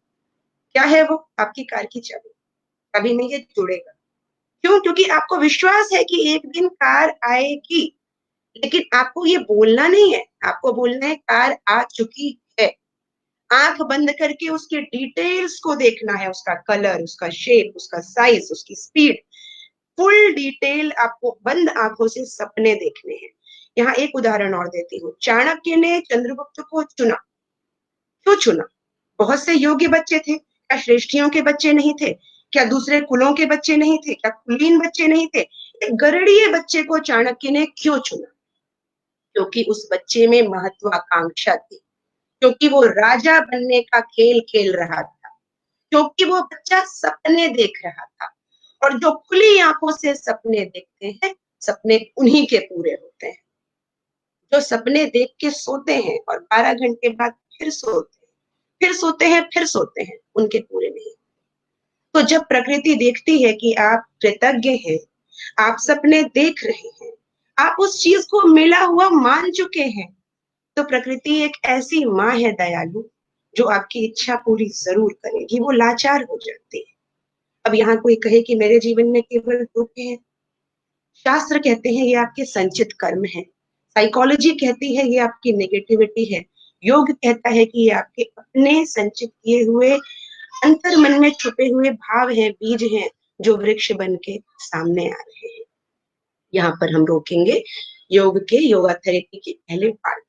क्या है वो? आपकी कार की चाबी, चाबी में ये जुड़ेगा। क्यों? क्योंकि आपको विश्वास है कि एक दिन कार आएगी, लेकिन आपको ये बोलना नहीं है, आपको बोलना है कार आ चुकी है। आंख बंद करके उसके डिटेल्स को देखना है, उसका कलर, उसका शेप, उसका साइज, उसकी स्पीड, फुल डिटेल आपको बंद आंखों से सपने देखने हैं। यहाँ एक उदाहरण और देती हूँ। चाणक्य ने चंद्रगुप्त को चुना, क्यों चुना? बहुत से योग्य बच्चे थे, क्या श्रेष्ठियों के बच्चे नहीं थे? क्या दूसरे कुलों के बच्चे नहीं थे? क्या कुलीन बच्चे नहीं थे? एक गरीब बच्चे को चाणक्य ने क्यों चुना? क्योंकि उस बच्चे में महत्वाकांक्षा थी, क्योंकि वो राजा बनने का खेल खेल रहा था, क्योंकि वो बच्चा सपने देख रहा था। और जो खुली आंखों से सपने देखते हैं, सपने उन्हीं के पूरे होते हैं। जो सपने देख के सोते हैं और 12 घंटे बाद फिर सोते हैं, फिर सोते हैं, फिर सोते हैं, उनके पूरे नहीं। तो जब प्रकृति देखती है कि आप कृतज्ञ हैं, आप सपने देख रहे हैं, आप उस चीज को मिला हुआ मान चुके हैं, तो प्रकृति एक ऐसी माँ है दयालु, जो आपकी इच्छा पूरी जरूर करेगी, वो लाचार हो जाती है। अब यहाँ कोई कहे कि मेरे जीवन में केवल दुख है, शास्त्र कहते हैं ये आपके संचित कर्म है, साइकोलॉजी कहती है ये आपकी नेगेटिविटी है, योग कहता है कि ये आपके अपने संचित किए हुए अंतर मन में छुपे हुए भाव हैं, बीज हैं, जो वृक्ष बन के सामने आ रहे हैं। यहाँ पर हम रोकेंगे योग के, योगा थेरेपी के पहले पार्ट।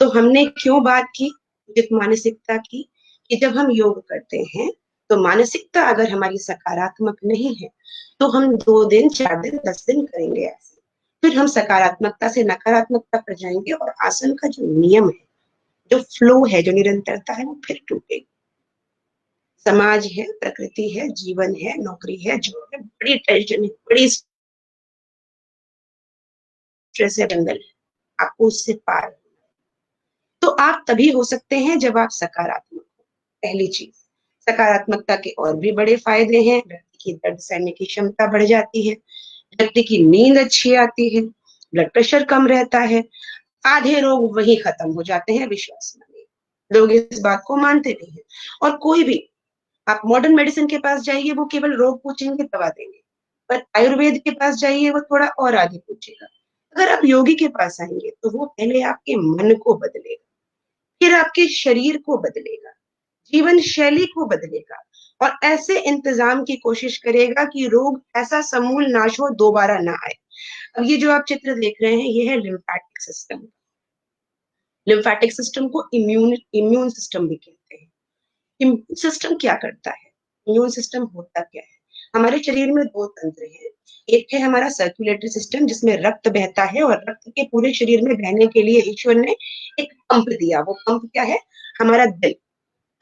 तो हमने क्यों बात की उचित मानसिकता की, कि जब हम योग करते हैं तो मानसिकता अगर हमारी सकारात्मक नहीं है, तो हम 2 दिन, 4 दिन, 10 दिन करेंगे ऐसे, फिर हम सकारात्मकता से नकारात्मकता पर जाएंगे, और आसन का जो नियम है, जो फ्लो है, जो निरंतरता है, वो फिर टूटेगी। समाज है, प्रकृति है, जीवन है, नौकरी है, जॉब है, बड़ी टेंशन है, बड़ी स्ट्रेस है, जंगल है, आपको उससे पार। तो आप तभी हो सकते हैं जब आप सकारात्मक हो। पहली चीज, सकारात्मकता के और भी बड़े फायदे हैं। व्यक्ति की दर्द सहने की क्षमता बढ़ जाती है, व्यक्ति की नींद अच्छी आती है, ब्लड प्रेशर कम रहता है, आधे रोग वही खत्म हो जाते हैं, विश्वास मानिए। लोग इस बात को मानते नहीं है। और कोई भी, आप मॉडर्न मेडिसिन के पास जाइए, वो केवल रोग पूछेंगे, दवा देंगे, पर आयुर्वेद के पास जाइए, वो थोड़ा और आगे पूछेगा। अगर आप योगी के पास आएंगे, तो वो पहले आपके मन को बदलेगा, फिर आपके शरीर को बदलेगा, जीवन शैली को बदलेगा, और ऐसे इंतजाम की कोशिश करेगा कि रोग ऐसा समूल नाश हो, दोबारा ना आए। अब ये जो आप चित्र देख रहे हैं, ये है लिम्फेटिक सिस्टम। लिम्फेटिक सिस्टम को इम्यून सिस्टम भी कहते हैं। इम्यून सिस्टम क्या करता है? इम्यून सिस्टम होता क्या है? हमारे शरीर में 2 तंत्र हैं। एक है हमारा सर्कुलेटरी सिस्टम, जिसमें रक्त बहता है, और रक्त के पूरे शरीर में बहने के लिए ईश्वर ने एक पंप दिया। वो पंप क्या है? हमारा दिल।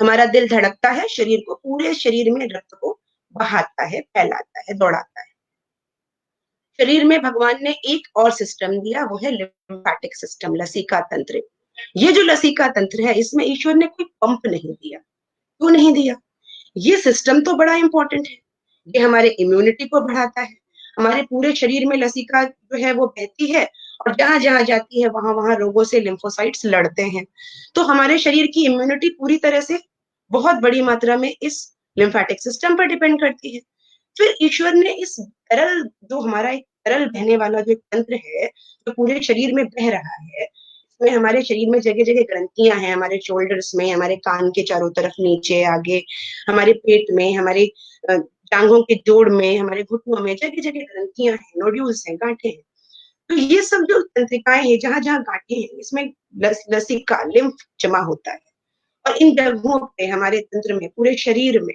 हमारा दिल धड़कता है, शरीर को, पूरे शरीर में रक्त को बहाता है, फैलाता है, दौड़ाता है। शरीर में भगवान ने एक और सिस्टम दिया, वो है लिम्फेटिक सिस्टम, लसीका तंत्र। ये जो लसीका तंत्र है, इसमें ईश्वर ने कोई पंप नहीं दिया। क्यों नहीं दिया? ये सिस्टम तो बड़ा इंपॉर्टेंट है, ये हमारे इम्यूनिटी को बढ़ाता है, हमारे पूरे शरीर में लसिका जो है वो बहती है, और जहां जहां जाती है वहां वहां रोगों से लिम्फोसाइट्स लड़ते हैं। तो हमारे शरीर की इम्यूनिटी पूरी तरह से, बहुत बड़ी मात्रा में इस लिम्फेटिक सिस्टम पर डिपेंड करती है। फिर ईश्वर ने इस तरल, जो हमारा एक तरल बहने वाला जो एक तंत्र है, जो पूरे शरीर में बह रहा है, इसमें हमारे शरीर में जगह जगह ग्रंथियां हैं, हमारे शोल्डर्स में, हमारे कान के चारों तरफ, नीचे, आगे, हमारे पेट में, हमारे टांगों के जोड़ में, हमारे घुटनों में, जगह जगह ग्रंथियां हैं, नोड्यूल्स हैं, गांठें हैं। तो ये सब जो तंत्रिकाएं हैं, जहां जहां गांठें हैं, इसमें लसिका, लिम्फ जमा होता है। और इन जगहों पे हमारे तंत्र में, पूरे शरीर में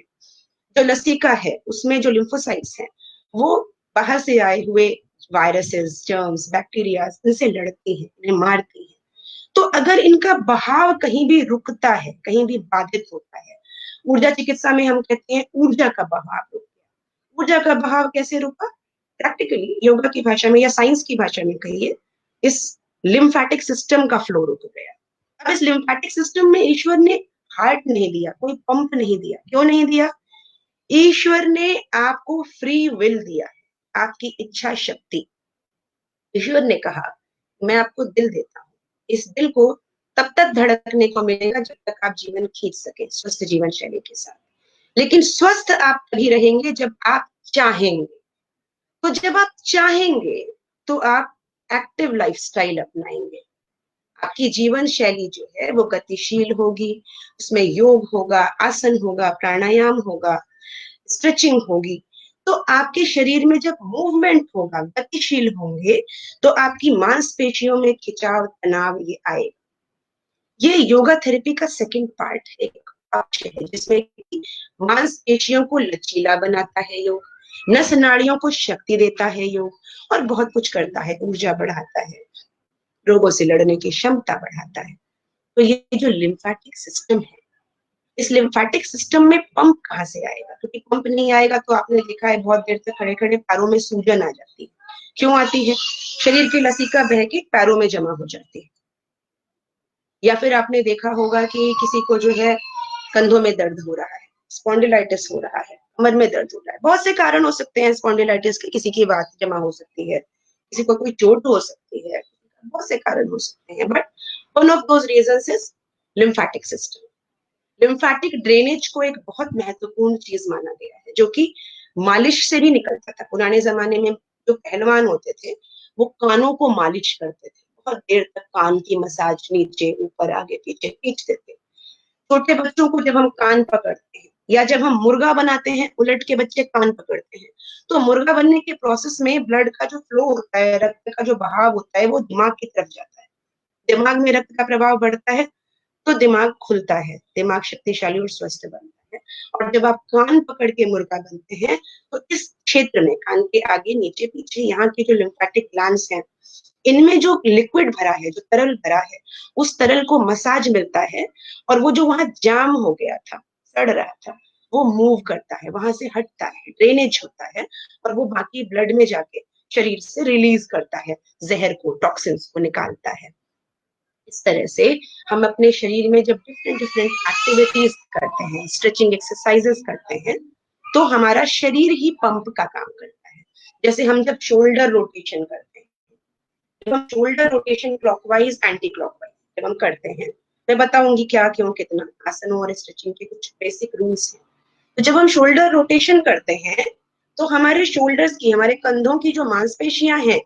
जो लसिका है, उसमें जो लिम्फोसाइट्स हैं, वो बाहर से आए हुए वायरसेस, जर्म्स, बैक्टीरिया, इनसे लड़ती हैं, इन्हें मारती हैं। तो अगर इनका बहाव कहीं भी रुकता है, कहीं भी बाधित होता है, ऊर्जा चिकित्सा में हम कहते हैं ऊर्जा का बहाव रुक गया। ऊर्जा का बहाव कैसे रुका? प्रैक्टिकली योगा की भाषा में या साइंस की भाषा में कहिए, इस लिम्फेटिक सिस्टम का फ्लो रुक गया। अब इस लिम्फेटिक सिस्टम में ईश्वर ने हार्ट नहीं दिया, कोई पंप नहीं दिया। क्यों नहीं दिया? ईश्वर ने आपको फ्री विल दिया है, आपकी इच्छा शक्ति। ईश्वर ने कहा, मैं आपको दिल देता हूँ, इस दिल को तब तक धड़कने को मिलेगा जब तक आप जीवन खींच सके स्वस्थ जीवन शैली के साथ। लेकिन स्वस्थ आप तभी रहेंगे जब आप चाहेंगे। तो जब आप चाहेंगे तो आप एक्टिव लाइफस्टाइल अपनाएंगे। आपकी जीवन शैली जो है वो गतिशील होगी, उसमें योग होगा, आसन होगा, प्राणायाम होगा, स्ट्रेचिंग होगी। तो आपके शरीर में जब मूवमेंट होगा, गतिशील होंगे, तो आपकी मांसपेशियों में खिंचाव, तनाव ये आएगा। ये योगा थेरेपी का सेकंड पार्ट है, एक पक्ष है, जिसमें मांसपेशियों को लचीला बनाता है योग, नस नाड़ियों को शक्ति देता है योग, और बहुत कुछ करता है, ऊर्जा बढ़ाता है, रोगों से लड़ने की क्षमता बढ़ाता है। तो ये जो लिम्फेटिक सिस्टम है, इस लिम्फेटिक सिस्टम में पंप कहाँ से आएगा? क्योंकि पंप नहीं आएगा तो आपने देखा है बहुत देर तक खड़े खड़े पैरों में सूजन आ जाती है। क्यों आती है? शरीर की लसिका बह के पैरों में जमा हो जाती है। या फिर आपने देखा होगा कि किसी को जो है कंधों में दर्द हो रहा है, स्पॉन्डिलाइटिस हो रहा है, कमर में दर्द हो रहा है। बहुत से कारण हो सकते हैं स्पॉन्डिलाइटिस के, किसी की बात जमा हो सकती है, किसी को कोई चोट हो सकती है, बहुत से कारण हो सकते हैं, but one of those reasons is lymphatic system. Lymphatic drainage को एक बहुत महत्वपूर्ण चीज माना गया है, जो कि मालिश से भी निकलता था। पुराने जमाने में जो पहलवान होते थे, वो कानों को मालिश करते थे, बहुत देर तक कान की मसाज, नीचे ऊपर आगे पीछे खींचते थे। छोटे बच्चों को जब हम कान पकड़ते हैं, या जब हम मुर्गा बनाते हैं, उलट के बच्चे कान पकड़ते हैं, तो मुर्गा बनने के प्रोसेस में ब्लड का जो फ्लो होता है, रक्त का जो बहाव होता है, वो दिमाग की तरफ जाता है। दिमाग में रक्त का प्रभाव बढ़ता है तो दिमाग खुलता है, दिमाग शक्तिशाली और स्वस्थ बनता है। और जब आप कान पकड़ के मुर्गा बनते हैं, तो इस क्षेत्र में, कान के आगे, नीचे, पीछे, यहाँ की जो लिम्फेटिक ग्लैंड्स हैं, इनमें जो लिक्विड भरा है, जो तरल भरा है, उस तरल को मसाज मिलता है, और वो जो वहां जाम हो गया था, सड़ रहा था, वो मूव करता है, वहां से हटता है, ड्रेनेज होता है, और वो बाकी ब्लड में जाके शरीर से रिलीज करता है, जहर को, टॉक्सिन्स को निकालता है। इस तरह से हम अपने शरीर में जब डिफरेंट डिफरेंट एक्टिविटीज करते हैं, स्ट्रेचिंग एक्सरसाइजेस करते हैं, तो हमारा शरीर ही पंप का काम करता है। जैसे हम जब शोल्डर रोटेशन करते हैं, जब हम shoulder rotation clockwise, anti clockwise जब हम करते हैं, मैं बताऊंगी क्या, क्यों, कितना, आसनों और स्ट्रेचिंग के कुछ बेसिक रूल्स हैं। तो जब हम शोल्डर रोटेशन करते हैं, तो हमारे शोल्डर्स की, हमारे कंधों की जो मांसपेशियां हैं,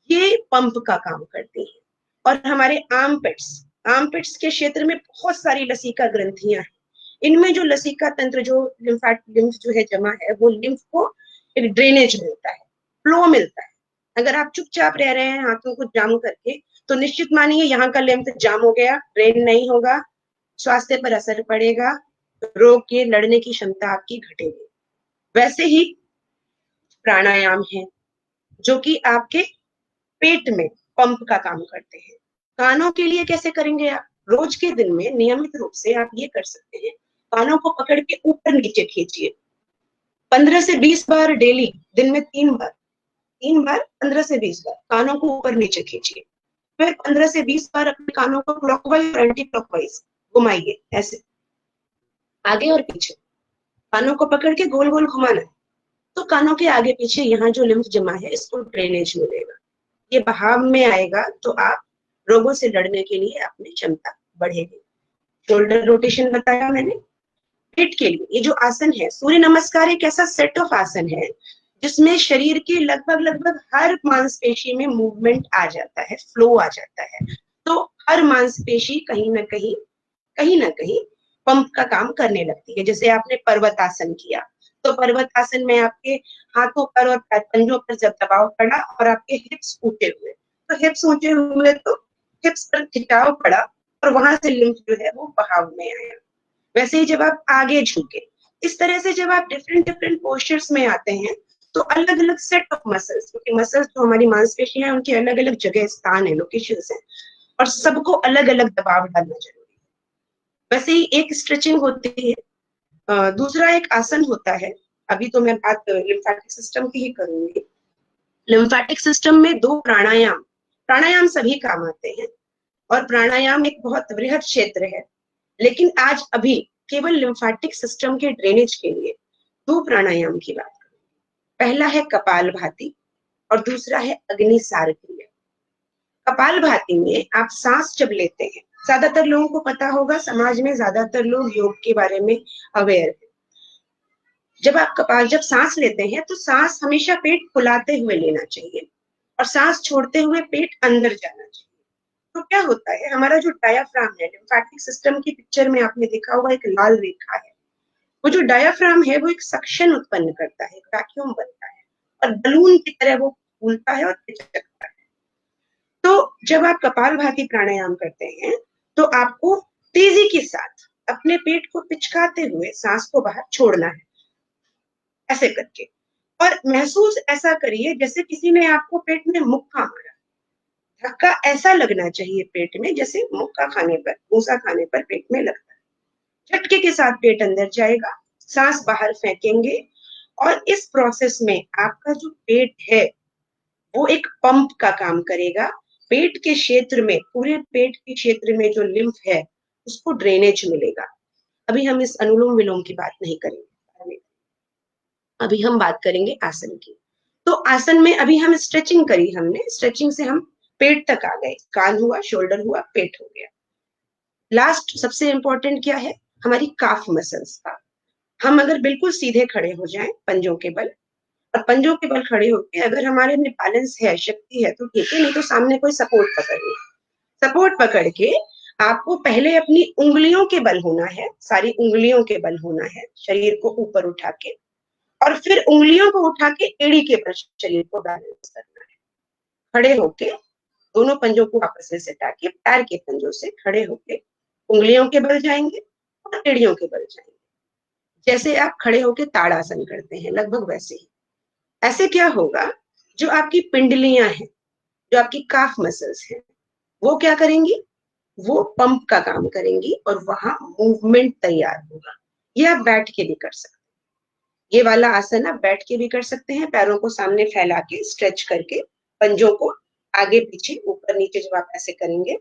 ये पंप का काम करती हैं। और हमारे आर्मपिट्स, आर्मपिट्स के क्षेत्र में बहुत सारी लसिका ग्रंथियां हैं। इनमें जो लसिका तंत्र, जो लिम्फ जो है जमा है, वो लिम्फ को एक ड्रेनेज मिलता है, फ्लो मिलता है। अगर आप चुपचाप रह रहे हैं हाथों को जाम करके, तो निश्चित मानिए यहाँ का लिम्फ जाम हो गया, ड्रेन नहीं होगा, स्वास्थ्य पर असर पड़ेगा, रोग के लड़ने की क्षमता आपकी घटेगी। वैसे ही प्राणायाम है, जो कि आपके पेट में पंप का काम करते हैं। कानों के लिए कैसे करेंगे आप? रोज के दिन में नियमित रूप से आप ये कर सकते हैं, कानों को पकड़ के ऊपर नीचे खींचिए 15 से 20 बार डेली, दिन में 3 बार 15 से 20 बार कानों को ऊपर नीचे खींचिए। फिर 15 से 20 बार अपने कानों को क्लॉकवाइज और एंटी क्लॉकवाइज घुमाइए, ऐसे आगे और पीछे, कानों को पकड़ के गोल गोल घुमाना है। तो कानों के आगे पीछे यहाँ जो लिम्फ जमा है, इसको ड्रेनेज मिलेगा, ये बहाव में आएगा, तो आप रोगों से लड़ने के लिए अपनी क्षमता बढ़ेगी। शोल्डर रोटेशन बताया मैंने, पेट के लिए ये जो आसन है, सूर्य नमस्कार एक ऐसा सेट ऑफ आसन है जिसमें शरीर के लगभग लगभग हर मांसपेशी में मूवमेंट आ जाता है, फ्लो आ जाता है। तो हर मांसपेशी कहीं ना कहीं पंप का काम करने लगती है। जैसे आपने पर्वतासन किया, तो पर्वतासन में आपके हाथों पर और पंजों पर जब दबाव पड़ा और आपके हिप्स ऊंचे हुए, तो हिप्स ऊंचे हुए तो हिप्स पर खिंचाव पड़ा और वहां से लिम्फ जो है वो बहाव में आया। वैसे ही जब आप आगे झुके, इस तरह से जब आप डिफरेंट डिफरेंट पोस्चर्स में आते हैं तो अलग अलग सेट ऑफ मसल्स, क्योंकि मसल्स जो हमारी मांसपेशियां हैं उनकी अलग अलग जगह स्थान है, लोकेशंस है, और सबको अलग अलग दबाव डालना जरूरी है। वैसे ही एक स्ट्रेचिंग होती है, दूसरा एक आसन होता है। अभी तो मैं बात लिम्फेटिक सिस्टम की ही करूंगी। लिम्फेटिक सिस्टम में दो प्राणायाम, प्राणायाम सभी काम आते हैं और प्राणायाम एक बहुत वृहद क्षेत्र है, लेकिन आज अभी केवल लिम्फेटिक सिस्टम के ड्रेनेज के लिए दो प्राणायाम की बात करें। पहला है कपालभाति और दूसरा है अग्निसार क्रिया। कपालभाति में आप सांस जब लेते हैं, ज्यादातर लोगों को पता होगा, समाज में ज्यादातर लोग योग के बारे में अवेयर है। जब सांस लेते हैं तो सांस हमेशा पेट फुलाते हुए लेना चाहिए और सांस छोड़ते हुए पेट अंदर जाना चाहिए। तो क्या होता है, हमारा जो डायाफ्राम है, लिम्फेटिक सिस्टम की पिक्चर में आपने देखा होगा एक लाल रेखा है, वो जो डायाफ्राम है वो एक सक्शन उत्पन्न करता है, वैक्यूम बनता है और बलून की तरह वो फूलता है और पिचकता है। तो जब आप कपालभाति प्राणायाम करते हैं तो आपको तेजी के साथ अपने पेट को पिचकाते हुए सांस को बाहर छोड़ना है, ऐसे करके। और महसूस ऐसा करिए जैसे किसी ने आपको पेट में मुक्का मारा। धक्का ऐसा लगना चाहिए पेट में जैसे मुक्का खाने पर, भूसा खाने पर पेट में लगता है। झटके के साथ पेट अंदर जाएगा, सांस बाहर फेंकेंगे और इस प्रोसेस में आपका जो पेट है वो एक पंप का काम करेगा। पेट के क्षेत्र में, पूरे पेट के क्षेत्र में जो लिम्फ है उसको ड्रेनेज मिलेगा। अभी हम इस अनुलोम विलोम की बात नहीं करेंगे, अभी हम बात करेंगे आसन की। तो आसन में अभी हम स्ट्रेचिंग करी, हमने स्ट्रेचिंग से हम पेट तक आ गए, कान हुआ, शोल्डर हुआ, पेट हो गया। लास्ट सबसे इंपॉर्टेंट क्या है, हमारी काफ मसल्स का। हम अगर बिल्कुल सीधे खड़े हो जाएं पंजों के बल, और पंजों के बल खड़े होके अगर हमारे में बैलेंस है, शक्ति है तो ठीक है, नहीं तो सामने कोई सपोर्ट पकड़िए। सपोर्ट पकड़ के आपको पहले अपनी उंगलियों के बल होना है, सारी उंगलियों के बल होना है, शरीर को ऊपर उठा के, और फिर उंगलियों को उठा के एड़ी के बल शरीर को बैलेंस करना है। खड़े होके दोनों पंजों को आपस में सटा के पैर के पंजों से खड़े होके उंगलियों के बल जाएंगे और एड़ियों के बल जाएंगे। जैसे आप खड़े होके ताड़ासन करते हैं, लगभग वैसे ही। ऐसे क्या होगा, जो आपकी पिंडलियां हैं, जो आपकी काफ मसल्स हैं, वो क्या करेंगी, वो पंप का काम करेंगी और वहां मूवमेंट तैयार होगा। ये आप बैठ के भी कर सकते हैं, ये वाला आसन आप बैठ के भी कर सकते हैं, पैरों को सामने फैला के स्ट्रेच करके, पंजों को आगे पीछे ऊपर नीचे जब आप ऐसे करेंगे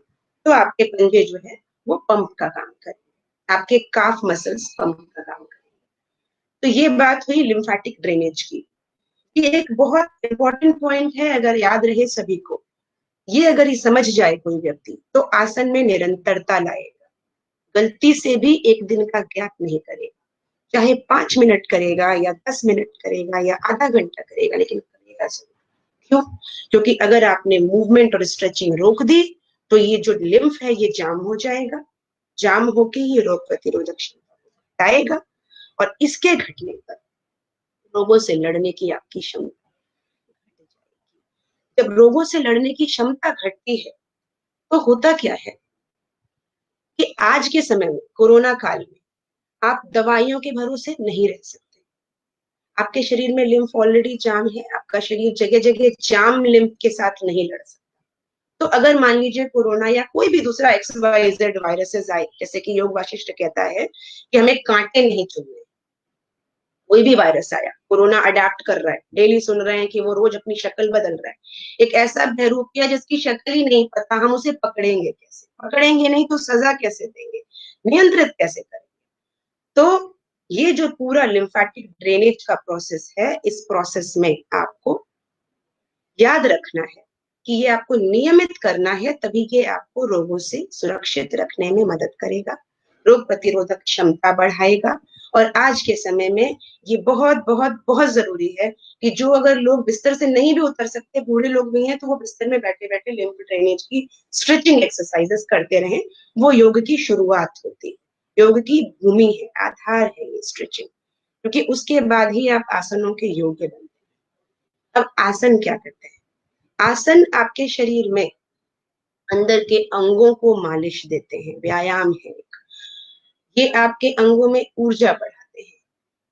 तो आपके पंजे जो है वो पंप का काम करेंगे, आपके काफ मसल्स पंप का काम करेंगे। तो ये बात हुई लिम्फेटिक ड्रेनेज की। ये एक बहुत इंपॉर्टेंट पॉइंट है, अगर याद रहे सभी को, ये अगर ये समझ जाए कोई व्यक्ति तो आसन में निरंतरता लाएगा। गलती से भी एक दिन का गैप नहीं करेगा, चाहे 5 मिनट करेगा या 10 मिनट करेगा या आधा घंटा करेगा, लेकिन करेगा जरूर। क्यों? क्योंकि अगर आपने मूवमेंट और स्ट्रेचिंग रोक दी तो ये जो लिम्फ है ये जाम हो जाएगा, जाम होके ये रोग प्रतिरोधक क्षमता आएगा और इसके घटने पर रोगों से लड़ने की आपकी क्षमता, जब रोगों से लड़ने की क्षमता घटती है तो होता क्या है कि आज के समय में, कोरोना काल में, आप दवाइयों के भरोसे नहीं रह सकते। आपके शरीर में लिम्फ ऑलरेडी जाम है, आपका शरीर जगह जगह जाम लिम्फ के साथ नहीं लड़ सकता। तो अगर मान लीजिए कोरोना या कोई भी दूसरा XYZ वायरसेस आए, जैसे कि योग वाशिष्ठ कहता है कि हमें कांटे नहीं चुनने, कोई भी वायरस आया, कोरोना अडेप्ट कर रहा है, डेली सुन रहे हैं कि वो रोज अपनी शक्ल बदल रहा है, एक ऐसा बहरूपिया जिसकी शक्ल ही नहीं पता, हम उसे पकड़ेंगे कैसे? पकड़ेंगे नहीं तो सजा कैसे देंगे, नियंत्रित कैसे करेंगे? तो ये जो पूरा लिम्फेटिक ड्रेनेज का प्रोसेस है, इस प्रोसेस में आपको याद रखना है कि ये आपको नियमित करना है, तभी ये आपको रोगों से सुरक्षित रखने में मदद करेगा। रोग प्रतिरोधक क्षमता बढ़ाएगा। और आज के समय में ये बहुत बहुत बहुत जरूरी है कि जो अगर लोग बिस्तर से नहीं भी उतर सकते, बूढ़े लोग भी हैं, तो वो बिस्तर में बैठे बैठे लिम्फ ड्रेनेज की स्ट्रेचिंग एक्सरसाइजेस करते रहें। वो योग की शुरुआत होती है, योग की भूमि है, आधार है ये स्ट्रेचिंग, क्योंकि उसके बाद ही आप आसनों के योग्य बनते हैं। अब आसन क्या करते हैं? आसन आपके शरीर में अंदर के अंगों को मालिश देते हैं, व्यायाम है। ये आपके अंगों में ऊर्जा बढ़ाते हैं,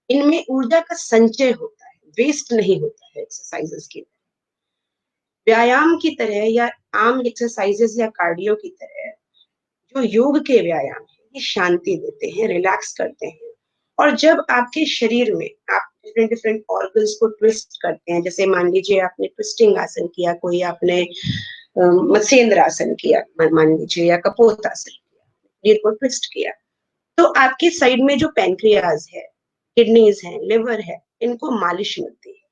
इनमें ऊर्जा का संचय होता है, वेस्ट नहीं होता है एक्सरसाइजेस की तरह। व्यायाम की तरह या आम एक्सरसाइजेस या कार्डियो की तरह जो योग के व्यायाम है, ये शांति देते हैं, रिलैक्स करते हैं। और जब आपके शरीर में आप डिफरेंट डिफरेंट ऑर्गन्स को ट्विस्ट करते हैं, जैसे मान लीजिए आपने ट्विस्टिंग आसन किया, कोई आपने मत्स्येंद्र आसन किया मान लीजिए, या कपोत आसन किया, शरीर को ट्विस्ट किया, तो आपके साइड में जो पैंक्रियाज है, किडनीज है, लिवर है, इनको मालिश मिलती है।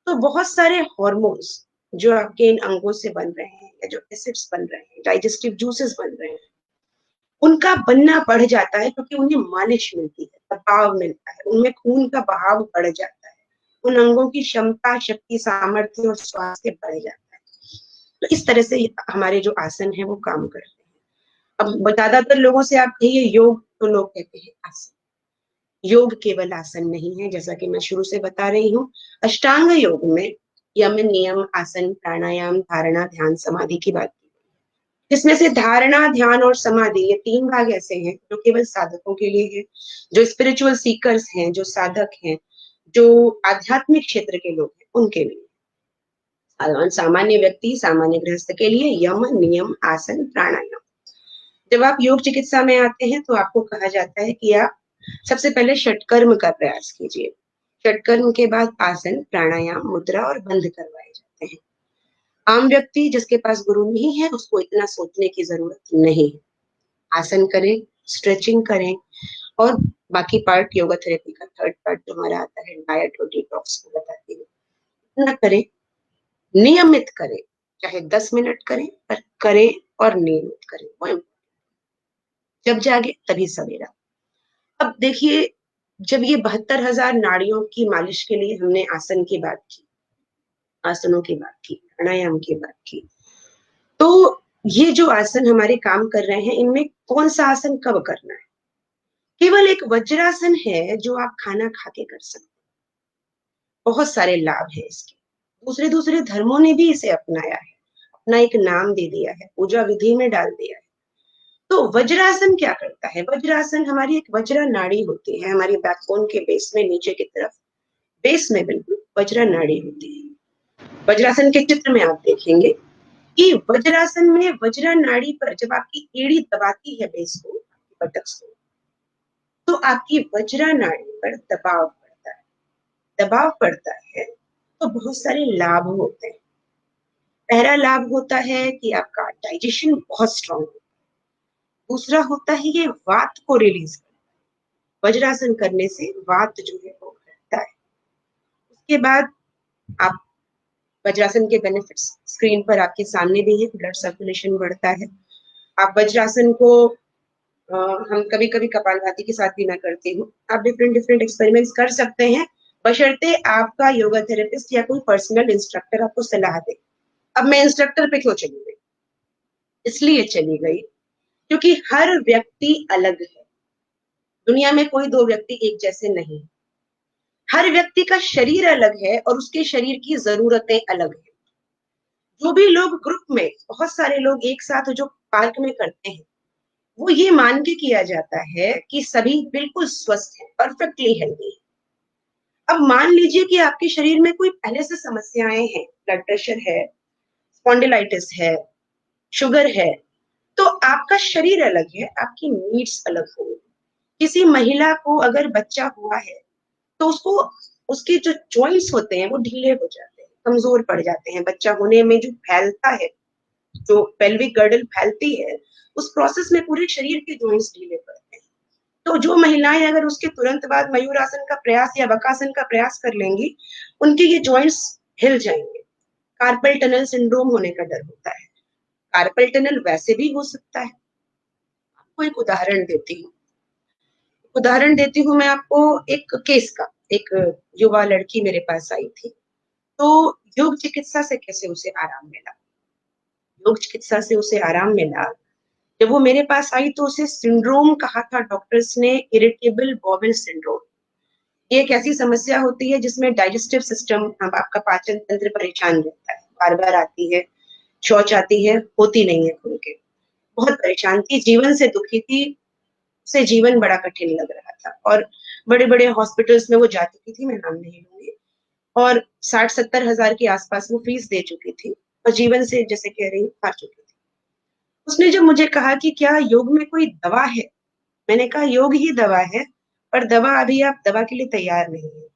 तो बहुत सारे हॉर्मोन्स जो आपके इन अंगों से बन रहे हैं, या जो एसिड्स बन रहे हैं, डाइजेस्टिव जूसेस बन रहे हैं, उनका बनना बढ़ जाता है, क्योंकि उन्हें मालिश मिलती है, दबाव मिलता है, उनमें खून का बहाव बढ़ जाता है, उन अंगों की क्षमता, शक्ति, सामर्थ्य और स्वास्थ्य बढ़ जाता है। तो इस तरह से हमारे जो आसन है वो काम करते हैं। अब ज्यादातर लोगों से आप कहिए योग, तो लोग कहते हैं आसन। योग केवल आसन नहीं है, जैसा कि मैं शुरू से बता रही हूँ। अष्टांग योग में यम, नियम, आसन, प्राणायाम, धारणा, ध्यान, समाधि की बात की, जिसमें से धारणा, ध्यान और समाधि, ये 3 भाग ऐसे हैं जो केवल साधकों के लिए है, जो स्पिरिचुअल सीकर्स हैं, जो साधक हैं, जो आध्यात्मिक क्षेत्र के लोग हैं, उनके लिए। सामान्य व्यक्ति, सामान्य गृहस्थ के लिए यम, नियम, आसन, प्राणायाम। जब आप योग चिकित्सा में आते हैं तो आपको कहा जाता है कि आप सबसे पहले षटकर्म का प्रयास कीजिए। षटकर्म के बाद आसन, प्राणायाम, मुद्रा और बंध करवाए जाते हैं। आम व्यक्ति जिसके पास गुरु नहीं है, उसको इतना सोचने की जरूरत नहीं है। आसन करें, स्ट्रेचिंग करें, और बाकी पार्ट योगा थेरेपी का थर्ड पार्ट जो हमारा आता है, डाइट और डिटॉक्स को बताती हूँ, इतना करें, नियमित करें, चाहे 10 मिनट करें, पर करें और नियमित करें। वो जब जागे तभी सवेरा। अब देखिए, जब ये 72,000 नाड़ियों की मालिश के लिए हमने आसन की बात की, आसनों की बात की, प्राणायाम की बात की, तो ये जो आसन हमारे काम कर रहे हैं, इनमें कौन सा आसन कब करना है? केवल एक वज्रासन है जो आप खाना खा के कर सकते हैं। बहुत सारे लाभ है इसके। दूसरे दूसरे धर्मों ने भी इसे अपनाया है, अपना एक नाम दे दिया है, पूजा विधि में डाल दिया है। तो वज्रासन क्या करता है? वज्रासन, हमारी एक वज्रा नाड़ी होती है हमारी बैकबोन के बेस में, नीचे की तरफ, बेस में बिल्कुल वज्रा नाड़ी होती है। वज्रासन के चित्र में आप देखेंगे कि वज्रासन में वज्रा नाड़ी पर जब आपकी एड़ी दबाती है बेस को, बटक्स को, तो आपकी वज्रा नाड़ी पर दबाव पड़ता है। दबाव पड़ता है तो बहुत सारे लाभ होते हैं। पहला लाभ होता है कि आपका डाइजेशन बहुत स्ट्रांग होता है। दूसरा होता है ये वात को रिलीज करता है। वज्रासन करने से वात जो है वो घटता है। उसके बाद आप वज्रासन के बेनिफिट्स स्क्रीन पर आपके सामने भी है। ब्लड सर्कुलेशन बढ़ता है। आप वज्रासन को हम कभी कभी कपालभाति के साथ भी मैं करती हूँ। आप डिफरेंट डिफरेंट एक्सपेरिमेंट्स कर सकते हैं, बशर्ते आपका योगा थेरेपिस्ट या कोई पर्सनल इंस्ट्रक्टर आपको सलाह दे। अब मैं इंस्ट्रक्टर पे क्यों चली गई? इसलिए चली गई क्योंकि हर व्यक्ति अलग है। दुनिया में कोई 2 व्यक्ति एक जैसे नहीं। हर व्यक्ति का शरीर अलग है और उसके शरीर की जरूरतें अलग है। जो भी लोग ग्रुप में, बहुत सारे लोग एक साथ जो पार्क में करते हैं, वो ये मान के किया जाता है कि सभी बिल्कुल स्वस्थ हैं, परफेक्टली हेल्दी है। अब मान लीजिए कि आपके शरीर में कोई पहले से समस्याएं हैं, ब्लड प्रेशर है, स्पॉन्डिलाइटिस है, शुगर है, तो आपका शरीर अलग है, आपकी नीड्स अलग होंगी। किसी महिला को अगर बच्चा हुआ है तो उसको, उसके जो जॉइंट्स होते हैं वो ढीले हो जाते हैं, कमजोर पड़ जाते हैं। बच्चा होने में जो फैलता है, जो पेल्विक गर्डल फैलती है, उस प्रोसेस में पूरे शरीर के जॉइंट्स ढीले पड़ते हैं। तो जो महिलाएं अगर उसके तुरंत बाद मयूरासन का प्रयास या बकासन का प्रयास कर लेंगी, उनके ये जॉइंट्स हिल जाएंगे। कार्पल टनल सिंड्रोम होने का डर होता है। कार्पल टनल वैसे भी हो सकता है। आपको एक उदाहरण देती हूँ। उदाहरण देती हूँ मैं आपको एक केस का। एक युवा लड़की मेरे पास आई थी, तो योग चिकित्सा से कैसे उसे आराम मिला। योग चिकित्सा से उसे आराम मिला, जब वो मेरे पास आई तो उसे सिंड्रोम कहा था डॉक्टर्स ने, इरिटेबल बॉवेल सिंड्रोम। ये एक ऐसी समस्या होती है जिसमें डाइजेस्टिव सिस्टम, आपका पाचन तंत्र परेशान रहता है, बार बार आती है, शौच आती है, होती नहीं है खुल के। बहुत परेशान थी, जीवन से दुखी थी, उसे जीवन बड़ा कठिन लग रहा था, और बड़े बड़े हॉस्पिटल्स में वो जा चुकी थी, मैं नाम नहीं लूंगी, और 60-70 हजार के आसपास वो फीस दे चुकी थी, और जीवन से, जैसे कह रही हूँ, हार चुकी थी। उसने जब मुझे कहा कि क्या योग में कोई दवा है, मैंने कहा योग ही दवा है, पर दवा, अभी आप दवा के लिए तैयार नहीं है।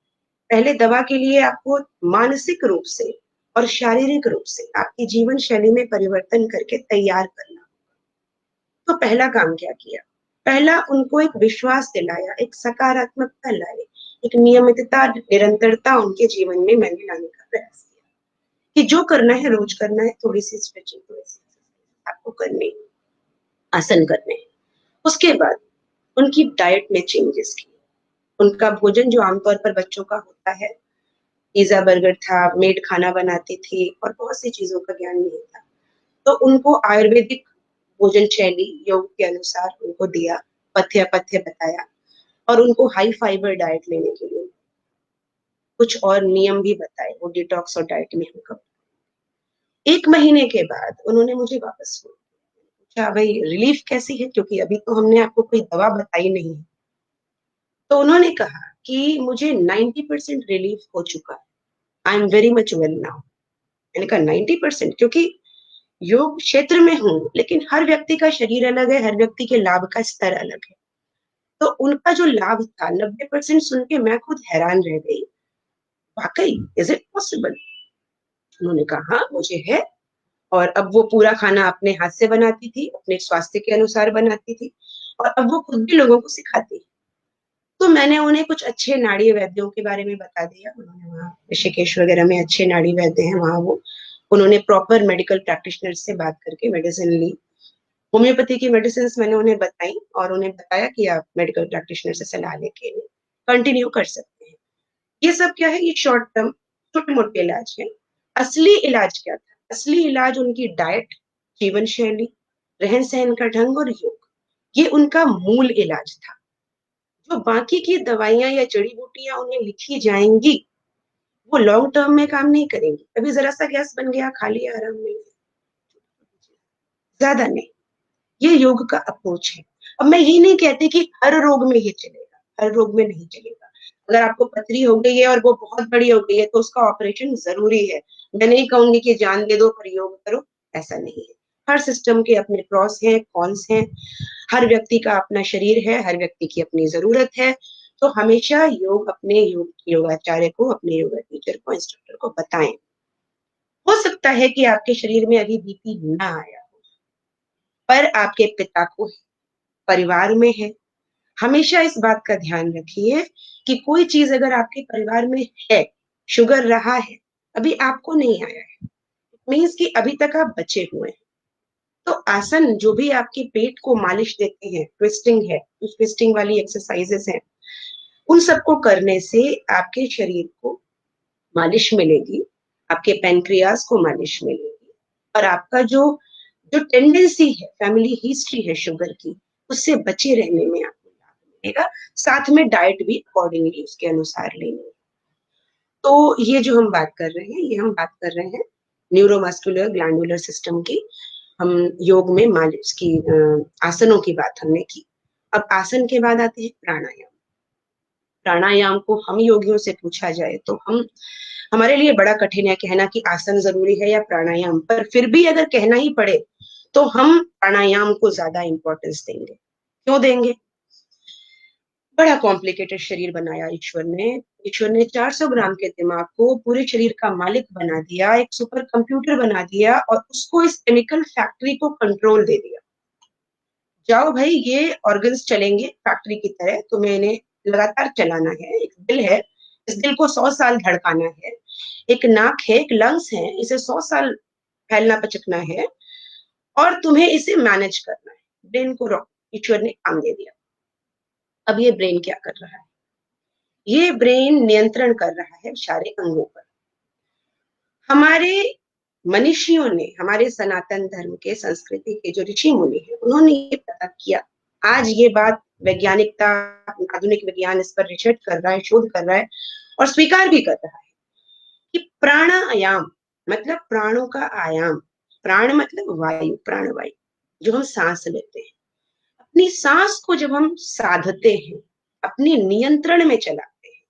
पहले दवा के लिए आपको मानसिक रूप से और शारीरिक रूप से आपकी जीवन शैली में परिवर्तन करके तैयार करना। तो पहला काम क्या किया, पहला उनको एक विश्वास दिलाया, एक सकारात्मकता लाई, एक नियमितता, निरंतरता उनके जीवन में मैंने लाने का प्रयास किया कि जो करना है रोज करना है, थोड़ी सी स्ट्रेचिंग, थोड़ी सी आपको करनी है, आसन करने हैं। उसके बाद उनकी डाइट में चेंजेस की। उनका भोजन जो आमतौर पर बच्चों का होता है, पिज्जा बर्गर था, मेड खाना बनाती थी, और बहुत सी चीजों का ज्ञान नहीं था, तो उनको आयुर्वेदिक भोजन शैली योग के अनुसार उनको दिया, पथ्य पथ्य बताया, और उनको हाई फाइबर डाइट लेने के लिए कुछ और नियम भी बताए, वो डिटॉक्स और डाइट में हमको। 1 महीने के बाद उन्होंने मुझे वापस फोन किया, अच्छा भाई रिलीफ कैसी है, क्योंकि अभी तो हमने आपको कोई दवा बताई नहीं है। तो उन्होंने कहा कि मुझे 90% रिलीफ हो चुका है, I am very much well now. मैंने कहा 90%, क्योंकि योग क्षेत्र में हूँ, लेकिन हर व्यक्ति का शरीर अलग है, हर व्यक्ति के लाभ का स्तर अलग है। तो उनका जो लाभ था 90% सुन के मैं खुद हैरान रह गई, वाकई इज इट पॉसिबल। उन्होंने कहा हाँ मुझे है, और अब वो पूरा खाना अपने हाथ से बनाती थी, अपने स्वास्थ्य के अनुसार बनाती थी, और अब वो खुद भी लोगों को सिखाती है। तो मैंने उन्हें कुछ अच्छे नाड़ी वैद्यों के बारे में बता दिया, उन्होंने वहाँ ऋषिकेश वगैरह में अच्छे नाड़ी वैद्य हैं वहाँ, वो उन्होंने प्रॉपर मेडिकल प्रैक्टिशनर से बात करके मेडिसिन ली। होम्योपैथी की मेडिसिन मैंने उन्हें बताई, और उन्हें बताया कि आप मेडिकल प्रैक्टिशनर से सलाह लेके कंटिन्यू कर सकते हैं। ये सब क्या है, ये शॉर्ट टर्म छोटे मोटे इलाज है। असली इलाज क्या था, असली इलाज उनकी डाइट, जीवन शैली, रहन सहन का ढंग और योग, ये उनका मूल इलाज था। जो बाकी की दवाइयां या जड़ी बूटियां उन्हें लिखी जाएंगी, वो लॉन्ग टर्म में काम नहीं करेंगी। अभी जरा सा गैस बन गया, खा लिया, आराम मिल गया, ज्यादा नहीं। ये योग का अप्रोच है। अब मैं ये नहीं कहती कि हर रोग में ये चलेगा, हर रोग में नहीं चलेगा। अगर आपको पथरी हो गई है और वो बहुत बड़ी हो गई है तो उसका ऑपरेशन जरूरी है। मैं नहीं कहूंगी कि जान दे दो पर योग करो, ऐसा नहीं है। हर सिस्टम के अपने प्रॉस हैं, कॉन्स हैं, हर व्यक्ति का अपना शरीर है, हर व्यक्ति की अपनी जरूरत है। तो हमेशा योग अपने योगाचार्य को, अपने योगा टीचर को, इंस्ट्रक्टर को बताएं। हो सकता है कि आपके शरीर में अभी बीपी ना आया, पर आपके पिता को है, परिवार में है। हमेशा इस बात का ध्यान रखिए कि कोई चीज अगर आपके परिवार में है, शुगर रहा है, अभी आपको नहीं आया है, मीन्स कि अभी तक आप बचे हुए हैं। तो आसन जो भी आपके पेट को मालिश देते हैं, ट्विस्टिंग है, ट्विस्टिंग वाली एक्सरसाइजेस हैं, उन सबको करने से आपके शरीर को मालिश मिलेगी, आपके पैनक्रियास को मालिश मिलेगी, और आपका जो जो टेंडेंसी है, फैमिली हिस्ट्री है शुगर की, उससे बचे रहने में आपको लाभ मिलेगा। साथ में डाइट भी अकॉर्डिंगली उसके अनुसार लेनी है। तो ये जो हम बात कर रहे हैं, ये हम बात कर रहे हैं न्यूरोमस्कुलर ग्लैंडुलर सिस्टम की। हम योग में मालिश की, आसनों की बात हमने की। अब आसन के बाद आते हैं प्राणायाम। प्राणायाम को हम योगियों से पूछा जाए तो हम, हमारे लिए बड़ा कठिन है कहना कि आसन जरूरी है या प्राणायाम, पर फिर भी अगर कहना ही पड़े तो हम प्राणायाम को ज्यादा इंपॉर्टेंस देंगे। क्यों देंगे, बड़ा कॉम्प्लिकेटेड शरीर बनाया ईश्वर ने। ईश्वर ने 400 ग्राम के दिमाग को पूरे शरीर का मालिक बना दिया, एक सुपर कंप्यूटर बना दिया, और उसको इस केमिकल फैक्ट्री को कंट्रोल दे दिया। जाओ भाई, ये ऑर्गन्स चलेंगे फैक्ट्री की तरह, तुम्हें इन्हें लगातार चलाना है। एक दिल है, इस दिल को 100 साल धड़काना है। एक नाक है, एक लंग्स है, इसे 100 साल फैलना पचकना है, और तुम्हें इसे मैनेज करना है। ब्रेन को ईश्वर ने काम दे दिया। अब ये ब्रेन क्या कर रहा है? ये ब्रेन नियंत्रण कर रहा है सारे अंगों पर। हमारे मनीषियों ने, हमारे सनातन धर्म के, संस्कृति के जो ऋषि मुनि हैं, उन्होंने ये पता किया। आज ये बात वैज्ञानिकता, आधुनिक विज्ञान इस पर रिसर्च कर रहा है, शोध कर रहा है और स्वीकार भी कर रहा है कि प्राणायाम मतलब प्राणों का आयाम। प्राण मतलब वायु, प्राणवायु जो हम सांस लेते हैं। अपनी सांस को जब हम साधते हैं, अपने नियंत्रण में चलाते हैं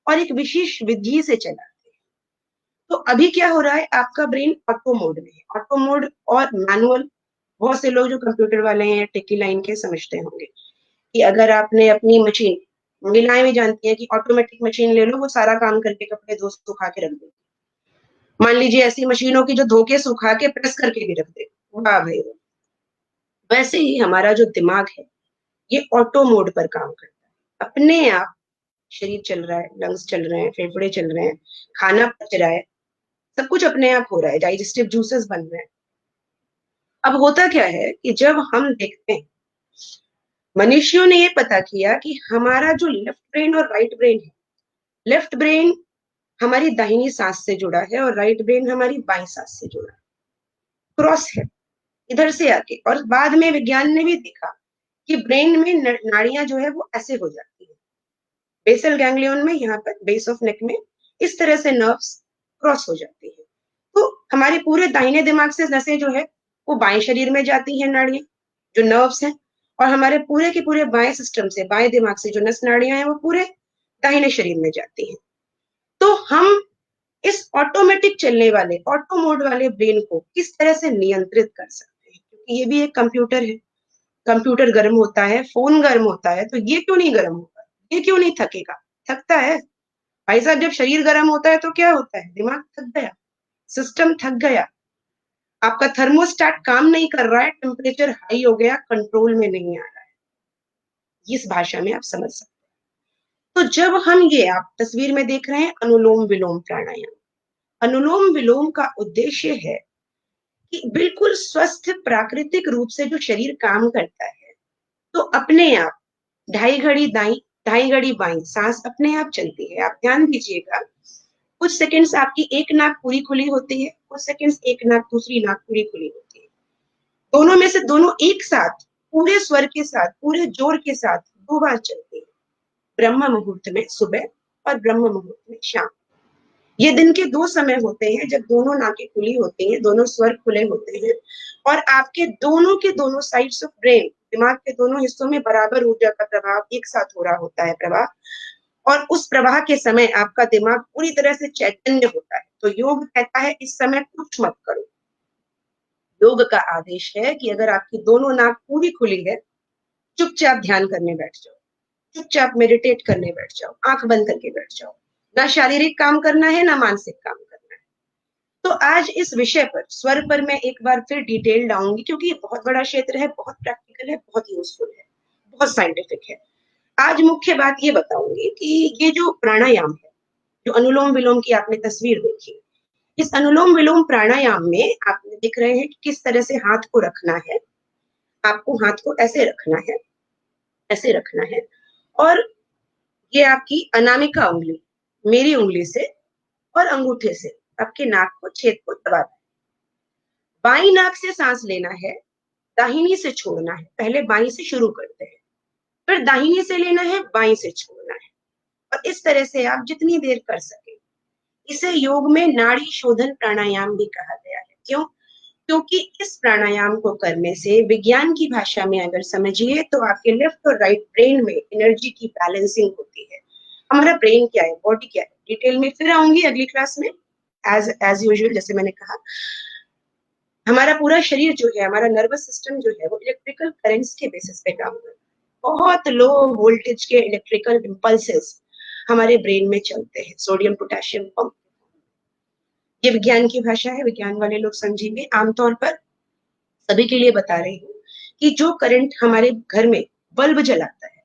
और एक विशेष विधि से चलाते हैं, तो अभी क्या हो रहा है, आपका ब्रेन ऑटो मोड में है। ऑटो मोड और मैनुअल, बहुत से लोग जो कंप्यूटर वाले हैं, टेकी लाइन के, समझते होंगे कि अगर आपने अपनी मशीन, महिलाएं भी जानती हैं कि ऑटोमेटिक मशीन ले लो, वो सारा काम करके कपड़े धो सुखा के रख देगी। मान लीजिए ऐसी मशीनों की जो धो के सुखा के प्रेस करके भी रख दे, वाह भाई। वैसे ही हमारा जो दिमाग है ये ऑटो मोड पर काम करता है। अपने आप शरीर चल रहा है, लंग्स चल रहे हैं, फेफड़े चल रहे हैं, खाना पच रहा है, सब कुछ अपने आप हो रहा है, डाइजेस्टिव जूसेस बन रहे हैं। अब होता क्या है कि जब हम देखते हैं, मनुष्यों ने ये पता किया कि हमारा जो लेफ्ट ब्रेन और राइट ब्रेन है, लेफ्ट ब्रेन हमारी दाहिनी सांस से जुड़ा है और राइट ब्रेन हमारी बाईं सांस से जुड़ा है, क्रॉस है इधर से आके। और बाद में विज्ञान ने भी देखा कि ब्रेन में नाड़ियां जो है वो ऐसे हो जाती है, बेसल गैंग्लियन में, यहाँ पर बेस ऑफ नेक में इस तरह से नर्व्स क्रॉस हो जाती है। तो हमारे पूरे दाहिने दिमाग से नसें जो है वो बाएं शरीर में जाती हैं, नाड़ियां जो नर्व्स हैं, और हमारे पूरे के पूरे बाएं सिस्टम से, बाएं दिमाग से जो नस नाड़ियां हैं वो पूरे दाहिने शरीर में जाती हैं। तो हम इस ऑटोमेटिक चलने वाले, ऑटो मोड वाले ब्रेन को किस तरह से नियंत्रित कर सकते हैं, क्योंकि ये भी एक कंप्यूटर है। कंप्यूटर गर्म होता है, फोन गर्म होता है, तो ये क्यों नहीं गर्म होगा, ये क्यों नहीं थकेगा? थकता है भाई साहब। जब शरीर गर्म होता है तो क्या होता है, दिमाग थक गया, सिस्टम थक गया, आपका थर्मोस्टेट काम नहीं कर रहा है, टेम्परेचर हाई हो गया, कंट्रोल में नहीं आ रहा है। इस भाषा में आप समझ सकते हैं। तो जब हम, ये आप तस्वीर में देख रहे हैं अनुलोम विलोम प्राणायाम, अनुलोम विलोम का उद्देश्य है कि बिल्कुल स्वस्थ प्राकृतिक रूप से जो शरीर काम करता है, तो अपने आप 2.5 घड़ी दाई, 2.5 घड़ी बाई सांस अपने आप चलती है। आप ध्यान दीजिएगा, कुछ सेकंड्स आपकी एक नाक पूरी खुली होती है, कुछ सेकंड्स एक नाक, दूसरी नाक पूरी खुली होती है। दोनों में से दोनों एक साथ पूरे स्वर के साथ, पूरे जोर के साथ 2 बार चलती है, ब्रह्म मुहूर्त में सुबह और ब्रह्म मुहूर्त में शाम। ये दिन के 2 समय होते हैं जब दोनों नाकें खुली होती हैं, दोनों स्वर खुले होते हैं और आपके दोनों के दोनों साइड्स ऑफ ब्रेन, दिमाग के दोनों हिस्सों में बराबर ऊर्जा का प्रभाव एक साथ हो रहा होता है, प्रवाह। और उस प्रवाह के समय आपका दिमाग पूरी तरह से चैतन्य होता है। तो योग कहता है इस समय कुछ मत करो। योग का आदेश है कि अगर आपकी दोनों नाक पूरी खुली है, चुपचाप ध्यान करने बैठ जाओ, चुपचाप मेडिटेट करने बैठ जाओ, आंख बंद करके बैठ जाओ। ना शारीरिक काम करना है, ना मानसिक काम करना है। तो आज इस विषय पर, स्वर पर, मैं एक बार फिर डिटेल आऊंगी, क्योंकि ये बहुत बड़ा क्षेत्र है, बहुत प्रैक्टिकल है, बहुत यूजफुल है, बहुत साइंटिफिक है। आज मुख्य बात ये बताऊंगी कि ये जो प्राणायाम है, जो अनुलोम विलोम की आपने तस्वीर देखी, इस अनुलोम विलोम प्राणायाम में आप देख रहे हैं कि किस तरह से हाथ को रखना है। आपको हाथ को ऐसे रखना है, ऐसे रखना है, और ये आपकी अनामिका उंगली मेरी उंगली से और अंगूठे से आपके नाक को, छेद को दबाना है। बाई नाक से सांस लेना है, दाहिनी से छोड़ना है। पहले बाई से शुरू करते हैं, फिर दाहिनी से लेना है, बाई से छोड़ना है, और इस तरह से आप जितनी देर कर सके। इसे योग में नाड़ी शोधन प्राणायाम भी कहा गया है। क्यों? क्योंकि इस प्राणायाम को करने से, विज्ञान की भाषा में अगर समझिए, तो आपके लेफ्ट और राइट ब्रेन में एनर्जी की बैलेंसिंग होती है। हमारा ब्रेन क्या है, बॉडी क्या है, डिटेल में फिर आऊंगी अगली क्लास में। एज यूजुअल, जैसे मैंने कहा, हमारा पूरा शरीर जो है, हमारा नर्वस सिस्टम जो है, वो इलेक्ट्रिकल करेंट्स के बेसिस पे काम करता है। बहुत लो वोल्टेज के इलेक्ट्रिकल इम्पल्सेस हमारे ब्रेन में चलते हैं, सोडियम पोटेशियम पंप। ये विज्ञान की भाषा है, विज्ञान वाले लोग समझेंगे। आमतौर पर सभी के लिए बता रही हूँ कि जो करंट हमारे घर में बल्ब जलाता है,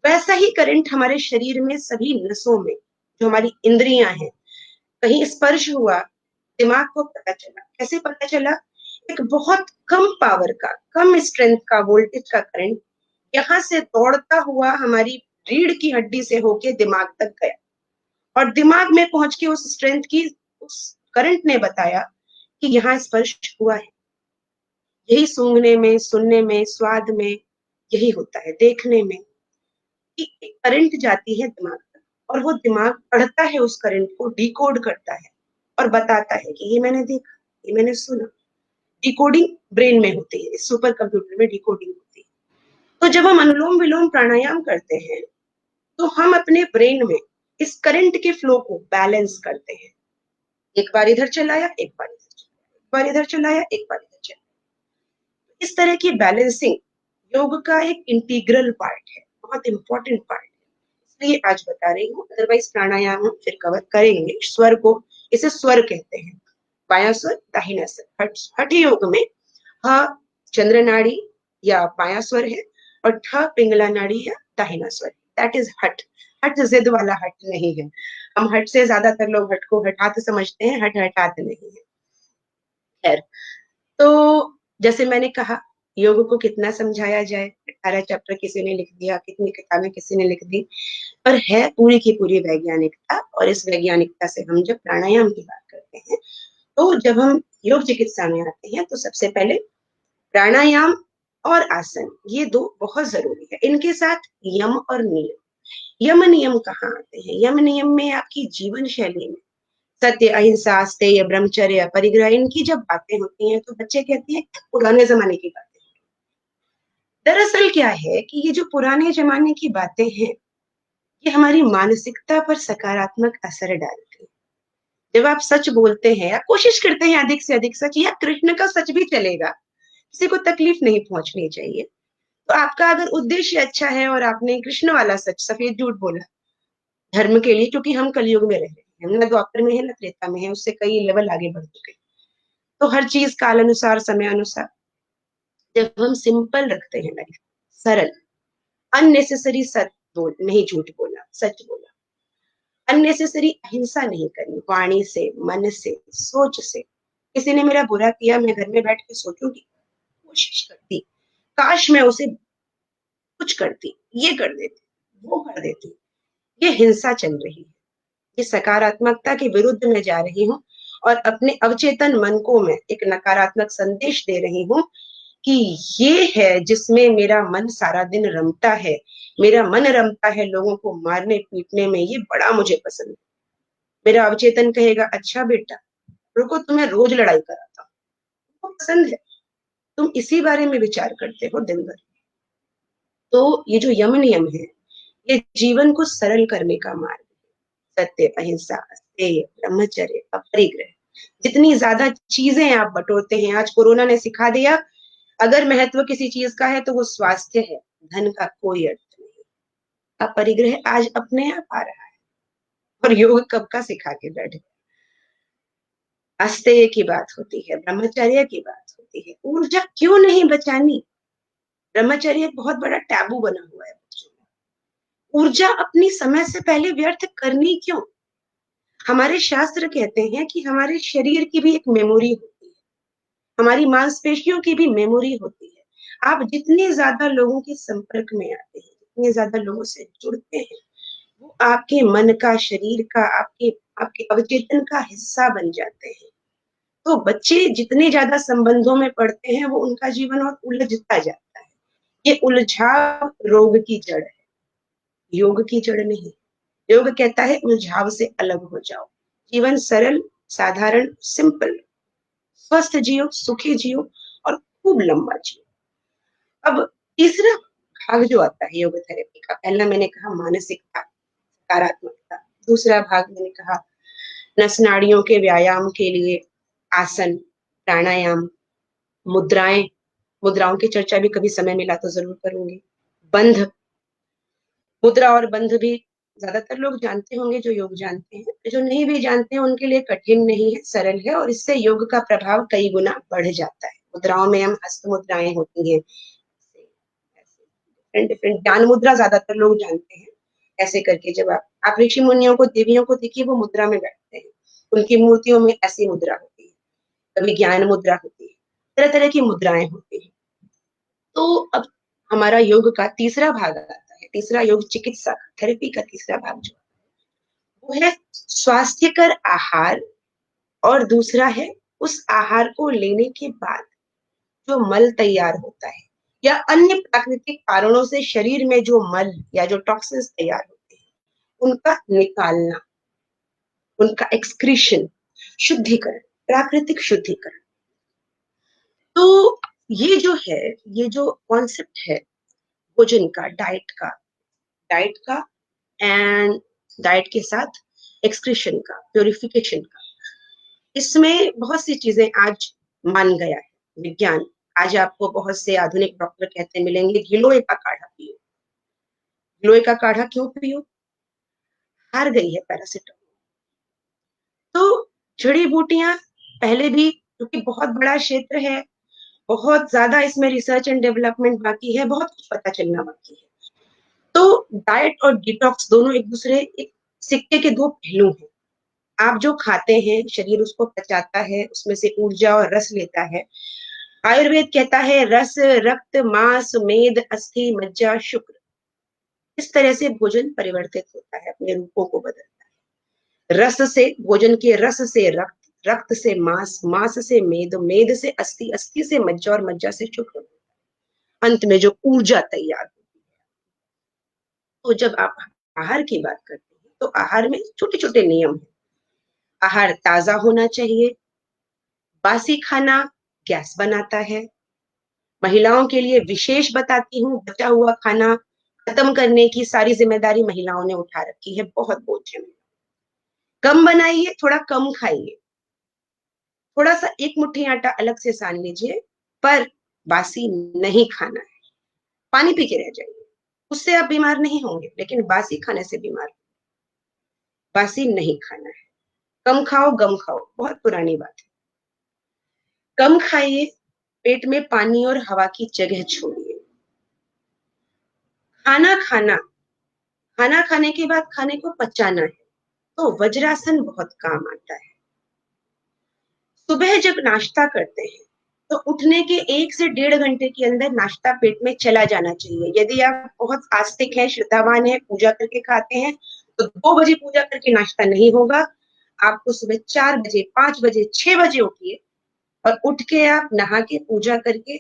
वैसा ही करंट हमारे शरीर में सभी नसों में, जो हमारी इंद्रियां हैं, कहीं स्पर्श हुआ, दिमाग को पता चला। कैसे पता चला? एक बहुत कम पावर का, कम स्ट्रेंथ का, वोल्टेज का करंट यहाँ से दौड़ता हुआ हमारी रीढ़ की हड्डी से होके दिमाग तक गया, और दिमाग में पहुंच के उस स्ट्रेंथ की, उस करंट ने बताया कि यहाँ स्पर्श हुआ है। यही सूंघने में, सुनने में, स्वाद में यही होता है, देखने में, कि करंट जाती है दिमाग तक, और वो दिमाग पढ़ता है उस करंट को, डिकोड करता है और बताता है कि ये मैंने देखा, ये मैंने सुना। डिकोडिंग ब्रेन में होती है, सुपर कंप्यूटर में डिकोडिंग होती है। तो जब हम अनुलोम विलोम प्राणायाम करते हैं तो हम अपने ब्रेन में इस करंट के फ्लो को बैलेंस करते हैं। एक बार इधर चलाया, एक बार इधर चलाया, एक बार इधर चलाया, एक बार इधर चलाया। इस तरह की बैलेंसिंग योग का एक इंटीग्रल पार्ट है, बहुत इंपॉर्टेंट पार्ट है, इसलिए आज बता रही हूँ। अदरवाइज प्राणायाम हम फिर कवर करेंगे। स्वर को, इसे स्वर कहते हैं, बायां स्वर, दाहिना स्वर। हठ योग में ह चंद्र नाड़ी या बायां स्वर है, और ठ पिंगला नाड़ी या दाहिना स्वर। दैट इज हठ। हठ जिद वाला हठ नहीं है। हम हठ से, ज्यादातर लोग हठ को हठात समझते हैं, हठ हठात नहीं है। खैर, तो जैसे मैंने कहा, योग को कितना समझाया जाए, 18 चैप्टर किसी ने लिख दिया, कितनी किताबें किसी ने लिख दी, पर है पूरी की पूरी वैज्ञानिकता। और इस वैज्ञानिकता से हम जब प्राणायाम की बात करते हैं, तो जब हम योग चिकित्सा में आते हैं, तो सबसे पहले प्राणायाम और आसन, ये दो बहुत जरूरी है। इनके साथ यम और नियम। यम नियम कहाँ आते हैं? यम नियम में आपकी जीवन शैली में सत्य, अहिंसा, स्थेय, ब्रह्मचर्य, परिग्रह, इनकी जब बातें होती हैं तो बच्चे कहते हैं पुराने जमाने की बातें। दरअसल क्या है कि ये जो पुराने जमाने की बातें हैं, ये हमारी मानसिकता पर सकारात्मक असर डालती है। जब आप सच बोलते हैं या कोशिश करते हैं अधिक से अधिक सच, या कृष्ण का सच भी चलेगा, किसी को तकलीफ नहीं पहुंचनी चाहिए, तो आपका अगर उद्देश्य अच्छा है और आपने कृष्ण वाला सच, सफेद झूठ बोला धर्म के लिए, क्योंकि हम कलयुग में रह रहे हैं, हम ना द्वापर में है ना त्रेता में है, उससे कई लेवल आगे बढ़ चुके हैं। तो हर चीज काल अनुसार, समय अनुसार, जब हम सिंपल रखते हैं लाइफ, सरल, अननेसेसरी सच बोल, नहीं झूठ बोला, सच बोला, अननेसेसरी अहिंसा नहीं करनी, वाणी से, मन से, सोच से। किसी ने मेरा बुरा किया, मैं घर में बैठ के सोचूंगी, कोशिश करती, काश मैं उसे कुछ करती, ये कर देती, वो कर देती, ये हिंसा चल रही है, ये सकारात्मकता के विरुद्ध में जा रही हूँ, और अपने अवचेतन मन को मैं एक नकारात्मक संदेश दे रही हूँ कि ये है जिसमें मेरा मन सारा दिन रमता है। मेरा मन रमता है लोगों को मारने पीटने में, ये बड़ा मुझे पसंद है। मेरा अवचेतन कहेगा, अच्छा बेटा, रुको, तुम्हें रोज लड़ाई कराता हूँ, तुमको पसंद है, तुम इसी बारे में विचार करते हो दिन भर। तो ये जो यम नियम है, ये जीवन को सरल करने का मार्ग है। सत्य, अहिंसा, स्थेय, ब्रह्मचर्य, अपरिग्रह, जितनी ज्यादा चीजें आप बटोरते हैं, आज कोरोना ने सिखा दिया, अगर महत्व किसी चीज का है तो वो स्वास्थ्य है, धन का कोई अर्थ नहीं। अपरिग्रह आज अपने आप आ रहा है, और योग कब का सिखा के बैठे। अस्तेय की बात होती है, ब्रह्मचर्य की बात होती है, ऊर्जा क्यों नहीं बचानी। ब्रह्मचर्य एक बहुत बड़ा टैबू बना हुआ है बच्चों में। ऊर्जा अपनी समय से पहले व्यर्थ करनी क्यों? हमारे शास्त्र कहते हैं कि हमारे शरीर की भी एक मेमोरी होती है, हमारी मांसपेशियों की भी मेमोरी होती है। आप जितने ज्यादा लोगों के संपर्क में आते हैं, जितने ज्यादा लोगों से जुड़ते हैं, वो आपके मन का, शरीर का, आपके आपके अवचेतन का हिस्सा बन जाते हैं। तो बच्चे जितने ज्यादा संबंधों में पड़ते हैं, वो उनका जीवन और उलझता जाता है। ये उलझाव रोग की जड़ है, योग की जड़ नहीं। योग कहता है उलझाव से अलग हो जाओ, जीवन सरल, साधारण, सिंपल, स्वस्थ जियो, सुखी जियो, और खूब लंबा जियो। अब तीसरा भाग जो आता है योग थेरेपी का, पहला मैंने कहा मानसिकता, सकारात्मकता, दूसरा भाग मैंने कहा नस नाड़ियों के व्यायाम के लिए आसन, प्राणायाम, मुद्राएं, मुद्राओं की चर्चा भी कभी समय मिला तो जरूर करूंगी। बंध, मुद्रा और बंध भी ज्यादातर लोग जानते होंगे जो योग जानते हैं, जो नहीं भी जानते हैं उनके लिए कठिन नहीं है, सरल है, और इससे योग का प्रभाव कई गुना बढ़ जाता है। मुद्राओं में हम हस्त मुद्राएं होती हैं, डिफरेंट डिफरेंट, ज्ञान मुद्रा ज्यादातर लोग जानते हैं। ऐसे करके जब आप ऋषि मुनियों को, देवियों को देखिए, वो मुद्रा में बैठते हैं, उनकी मूर्तियों में ऐसी मुद्रा होती है, कभी ज्ञान मुद्रा होती है, तरह तरह की मुद्राएं होती है। तो अब हमारा योग का तीसरा भाग आता है, तीसरा योग चिकित्सा थेरेपी का तीसरा भाग जो वो है स्वास्थ्यकर आहार, और दूसरा है उस आहार को लेने के बाद जो मल तैयार होता है या अन्य प्राकृतिक कारणों से शरीर में जो मल या जो टॉक्सिन्स तैयार होते हैं उनका निकालना, उनका एक्सक्रीशन, शुद्धिकरण, प्राकृतिक शुद्धिकरण। तो ये जो है, ये जो कॉन्सेप्ट है भोजन का, डाइट का एंड डाइट के साथ एक्सक्रीशन का, प्योरिफिकेशन का, इसमें बहुत सी चीजें आज मान गया है विज्ञान। आज आपको बहुत से आधुनिक डॉक्टर कहते मिलेंगे गिलोय का काढ़ा पियो। गिलोय का काढ़ा क्यों पियो? हार गई है पैरासिटामोल। तो जड़ी बूटियां पहले भी, क्योंकि बहुत बड़ा क्षेत्र है, बहुत ज्यादा इसमें रिसर्च एंड डेवलपमेंट बाकी है, बहुत कुछ पता चलना बाकी है। तो डाइट और डिटॉक्स दोनों एक दूसरे, एक सिक्के के दो पहलू हैं। आप जो खाते हैं शरीर उसको पचाता है, उसमें से ऊर्जा और रस लेता है। आयुर्वेद कहता है रस, रक्त, मांस, मेद, अस्थि, मज्जा, शुक्र, इस तरह से भोजन परिवर्तित होता है, अपने रूपों को बदलता है। रस से, भोजन के रस से रक्त, रक्त से मांस, मांस से मेद, मेद से अस्थि, अस्थि से मज्जा और मज्जा से शुक्र, अंत में जो ऊर्जा तैयार होती है। तो जब आप आहार की बात करते हैं तो आहार में छोटे छोटे नियम हैं। आहार ताजा होना चाहिए। बासी खाना गैस बनाता है। महिलाओं के लिए विशेष बताती हूँ, बचा हुआ खाना खत्म करने की सारी जिम्मेदारी महिलाओं ने उठा रखी है, बहुत बोझ है। कम बनाइए, थोड़ा कम खाइए, थोड़ा सा एक मुट्ठी आटा अलग से सान लीजिए, पर बासी नहीं खाना है। पानी पी के रह जाइए, उससे आप बीमार नहीं होंगे, लेकिन बासी खाने से बीमार, बासी नहीं खाना है। कम खाओ गम खाओ, बहुत पुरानी बात है। कम खाइए, पेट में पानी और हवा की जगह छोड़िए। खाना खाने के बाद खाने को पचाना है, तो वज्रासन बहुत काम आता है। सुबह जब नाश्ता करते हैं तो उठने के 1 से 1.5 घंटे के अंदर नाश्ता पेट में चला जाना चाहिए। यदि आप बहुत आस्तिक हैं, श्रद्धावान हैं, पूजा करके खाते हैं, तो 2 बजे पूजा करके नाश्ता नहीं होगा। आपको सुबह 4 बजे, 5 बजे, 6 बजे उठिए, और उठ के आप नहा के पूजा करके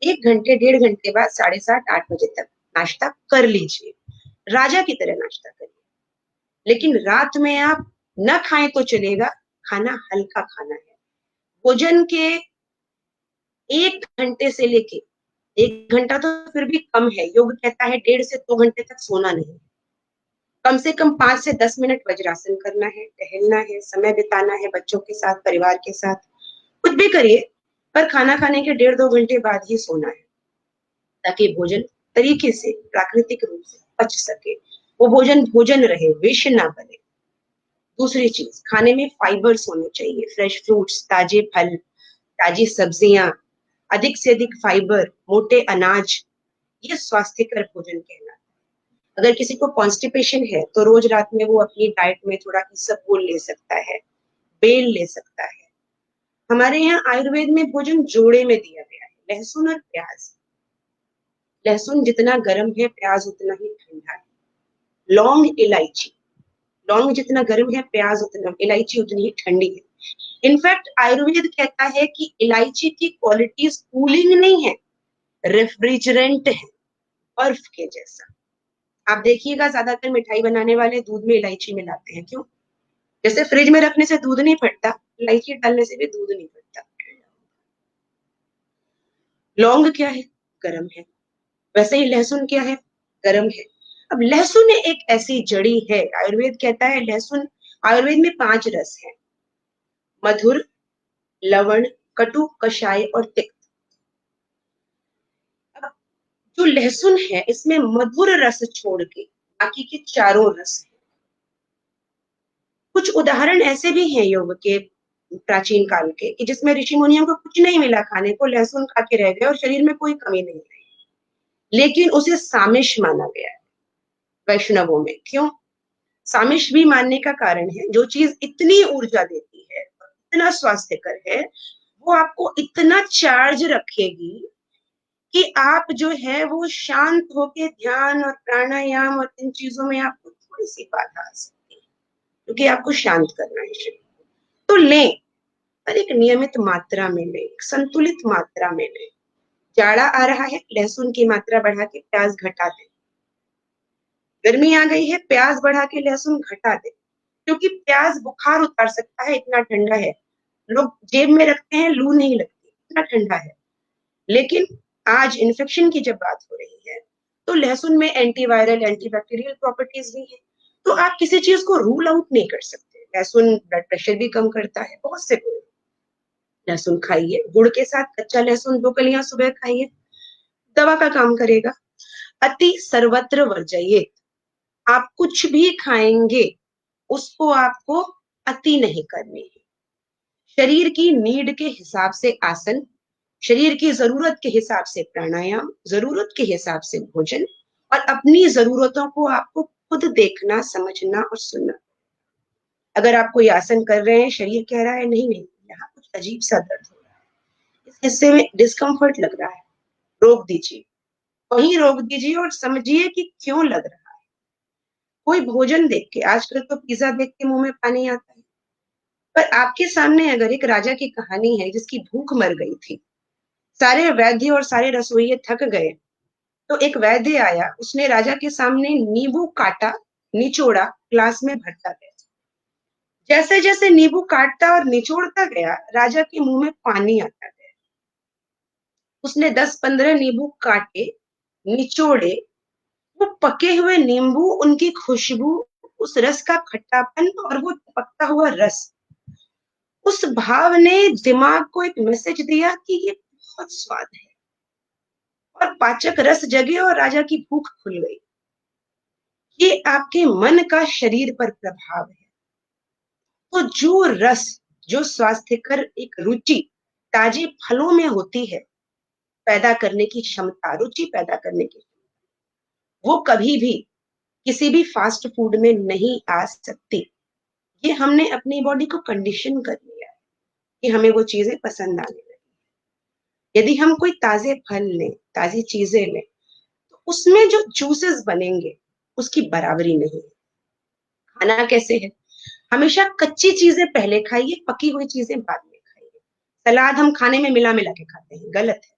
1 घंटे 1.5 घंटे बाद 7:30-8 बजे तक नाश्ता कर लीजिए। राजा की तरह नाश्ता करिए। लेकिन रात में आप न खाएं तो चलेगा, खाना हल्का खाना है। भोजन के 1 घंटे से लेके, 1 घंटा तो फिर भी कम है, योग कहता है 1.5 से 2 घंटे तक सोना नहीं, कम से कम 5 से 10 मिनट वज्रासन करना है, टहलना है, समय बिताना है बच्चों के साथ, परिवार के साथ, कुछ भी करिए, पर खाना खाने के 1.5-2 घंटे बाद ही सोना है, ताकि भोजन तरीके से, प्राकृतिक रूप से पच सके, वो भोजन भोजन रहे, विष ना बने। दूसरी चीज, खाने में फाइबर्स होने चाहिए, फ्रेश फ्रूट्स, ताजे फल, ताजी सब्जियां, अधिक से अधिक फाइबर, मोटे अनाज, ये स्वास्थ्यकर भोजन कहलाता है। अगर किसी को कॉन्स्टिपेशन है तो रोज रात में वो अपनी डाइट में थोड़ा इसबगोल ले सकता है, बेल ले सकता है। हमारे यहाँ आयुर्वेद में भोजन जोड़े में दिया गया है, लहसुन और प्याज। लहसुन जितना गर्म है, प्याज उतना ही ठंडा है। लौंग, इलायची, लौंग जितना गर्म है, प्याज उतना, इलायची उतनी ही ठंडी है। इनफैक्ट आयुर्वेद कहता है कि इलायची की क्वालिटीज कूलिंग नहीं है, रेफ्रिजरेंट है, बर्फ के जैसा। आप देखिएगा ज्यादातर मिठाई बनाने वाले दूध में इलायची मिलाते हैं, क्यों? जैसे फ्रिज में रखने से दूध नहीं फटता, इलायची डालने से भी दूध नहीं फटता। लौंग क्या है? गरम है। वैसे ही लहसुन क्या है? गरम है। अब लहसुन एक ऐसी जड़ी है, आयुर्वेद कहता है लहसुन, आयुर्वेद में 5 रस है, मधुर, लवण, कटु, कषाय और तिक्त। अब जो लहसुन है इसमें मधुर रस छोड़ के बाकी के चारों रस है। कुछ उदाहरण ऐसे भी हैं योग के प्राचीन काल के, कि जिसमें ऋषि मुनियों को कुछ नहीं मिला खाने को, लहसुन खा के रह गए और शरीर में कोई कमी नहीं आई, लेकिन उसे सामिश माना गया है वैष्णवों में। क्यों सामिश भी मानने का कारण है, जो चीज इतनी ऊर्जा देती है, इतना स्वास्थ्यकर है, वो आपको इतना चार्ज रखेगी कि आप जो है वो शांत होके ध्यान और प्राणायाम और इन चीजों में आपको थोड़ी सी बाधा आ सकती है, क्योंकि आपको शांत करना है शरीर को। तो लें, पर एक नियमित मात्रा में लें, एक संतुलित मात्रा में लें। जाड़ा आ रहा है, लहसुन की मात्रा बढ़ा के प्याज घटा दें। गर्मी आ गई है, प्याज बढ़ा के लहसुन घटा दें, क्योंकि प्याज बुखार उतार सकता है, इतना ठंडा है। लोग जेब में रखते हैं, लू नहीं लगती, इतना ठंडा है। लेकिन आज इन्फेक्शन की जब बात हो रही है, तो लहसुन में एंटीवायरल एंटीबैक्टीरियल प्रॉपर्टीज भी है। तो आप किसी चीज को रूल आउट नहीं कर सकते। लहसुन ब्लड प्रेशर भी कम करता है, बहुत से गुण। लहसुन खाइए, गुड़ के साथ कच्चा लहसुन 2 कलियां सुबह खाइए, दवा का काम करेगा। अति सर्वत्र वर्जयेत। आप कुछ भी खाएंगे, उसको आपको अति नहीं करनी है। शरीर की नीड के हिसाब से आसन, शरीर की जरूरत के हिसाब से प्राणायाम, जरूरत के हिसाब से भोजन, और अपनी जरूरतों को आपको खुद देखना, समझना और सुनना। अगर आप कोई आसन कर रहे हैं, शरीर कह रहा है नहीं नहीं, यहाँ कुछ अजीब सा दर्द हो रहा है, इस हिस्से में डिस्कम्फर्ट लग रहा है, रोक दीजिए। वहीं रोक दीजिए और समझिए कि क्यों लग रहा है। कोई भोजन देख के, आजकल तो पिज्जा देख के मुंह में पानी आता है, पर आपके सामने अगर एक राजा की कहानी है जिसकी भूख मर गई थी, सारे वैद्य और सारे रसोइये थक गए, तो एक वैद्य आया, उसने राजा के सामने नींबू काटा, निचोड़ा, ग्लास में भरता गया। जैसे जैसे नींबू काटता और निचोड़ता गया, राजा के मुंह में पानी आता गया। उसने 10-15 नींबू काटे, निचोड़े, वो पके हुए नींबू, उनकी खुशबू, उस रस का खट्टापन और वो पकता हुआ रस, उस भाव ने दिमाग को एक मैसेज दिया कि ये बहुत स्वाद है, और पाचक रस जगे और राजा की भूख खुल गई। ये आपके मन का शरीर पर प्रभाव है। तो जो रस, जो स्वास्थ्यकर एक रुचि ताजे फलों में होती है, पैदा करने की क्षमता, रुचि पैदा करने की, वो कभी भी किसी भी फास्ट फूड में नहीं आ सकती। ये हमने अपनी बॉडी को कंडीशन कर लिया है कि हमें वो चीजें पसंद आने लगी। यदि हम कोई ताजे फल लें, ताजी चीजें लें, तो उसमें जो जूसेस बनेंगे, उसकी बराबरी नहीं है। खाना कैसे है? हमेशा कच्ची चीजें पहले खाइए, पकी हुई चीजें बाद में खाइए। सलाद हम खाने में मिला मिला के खाते हैं, गलत है।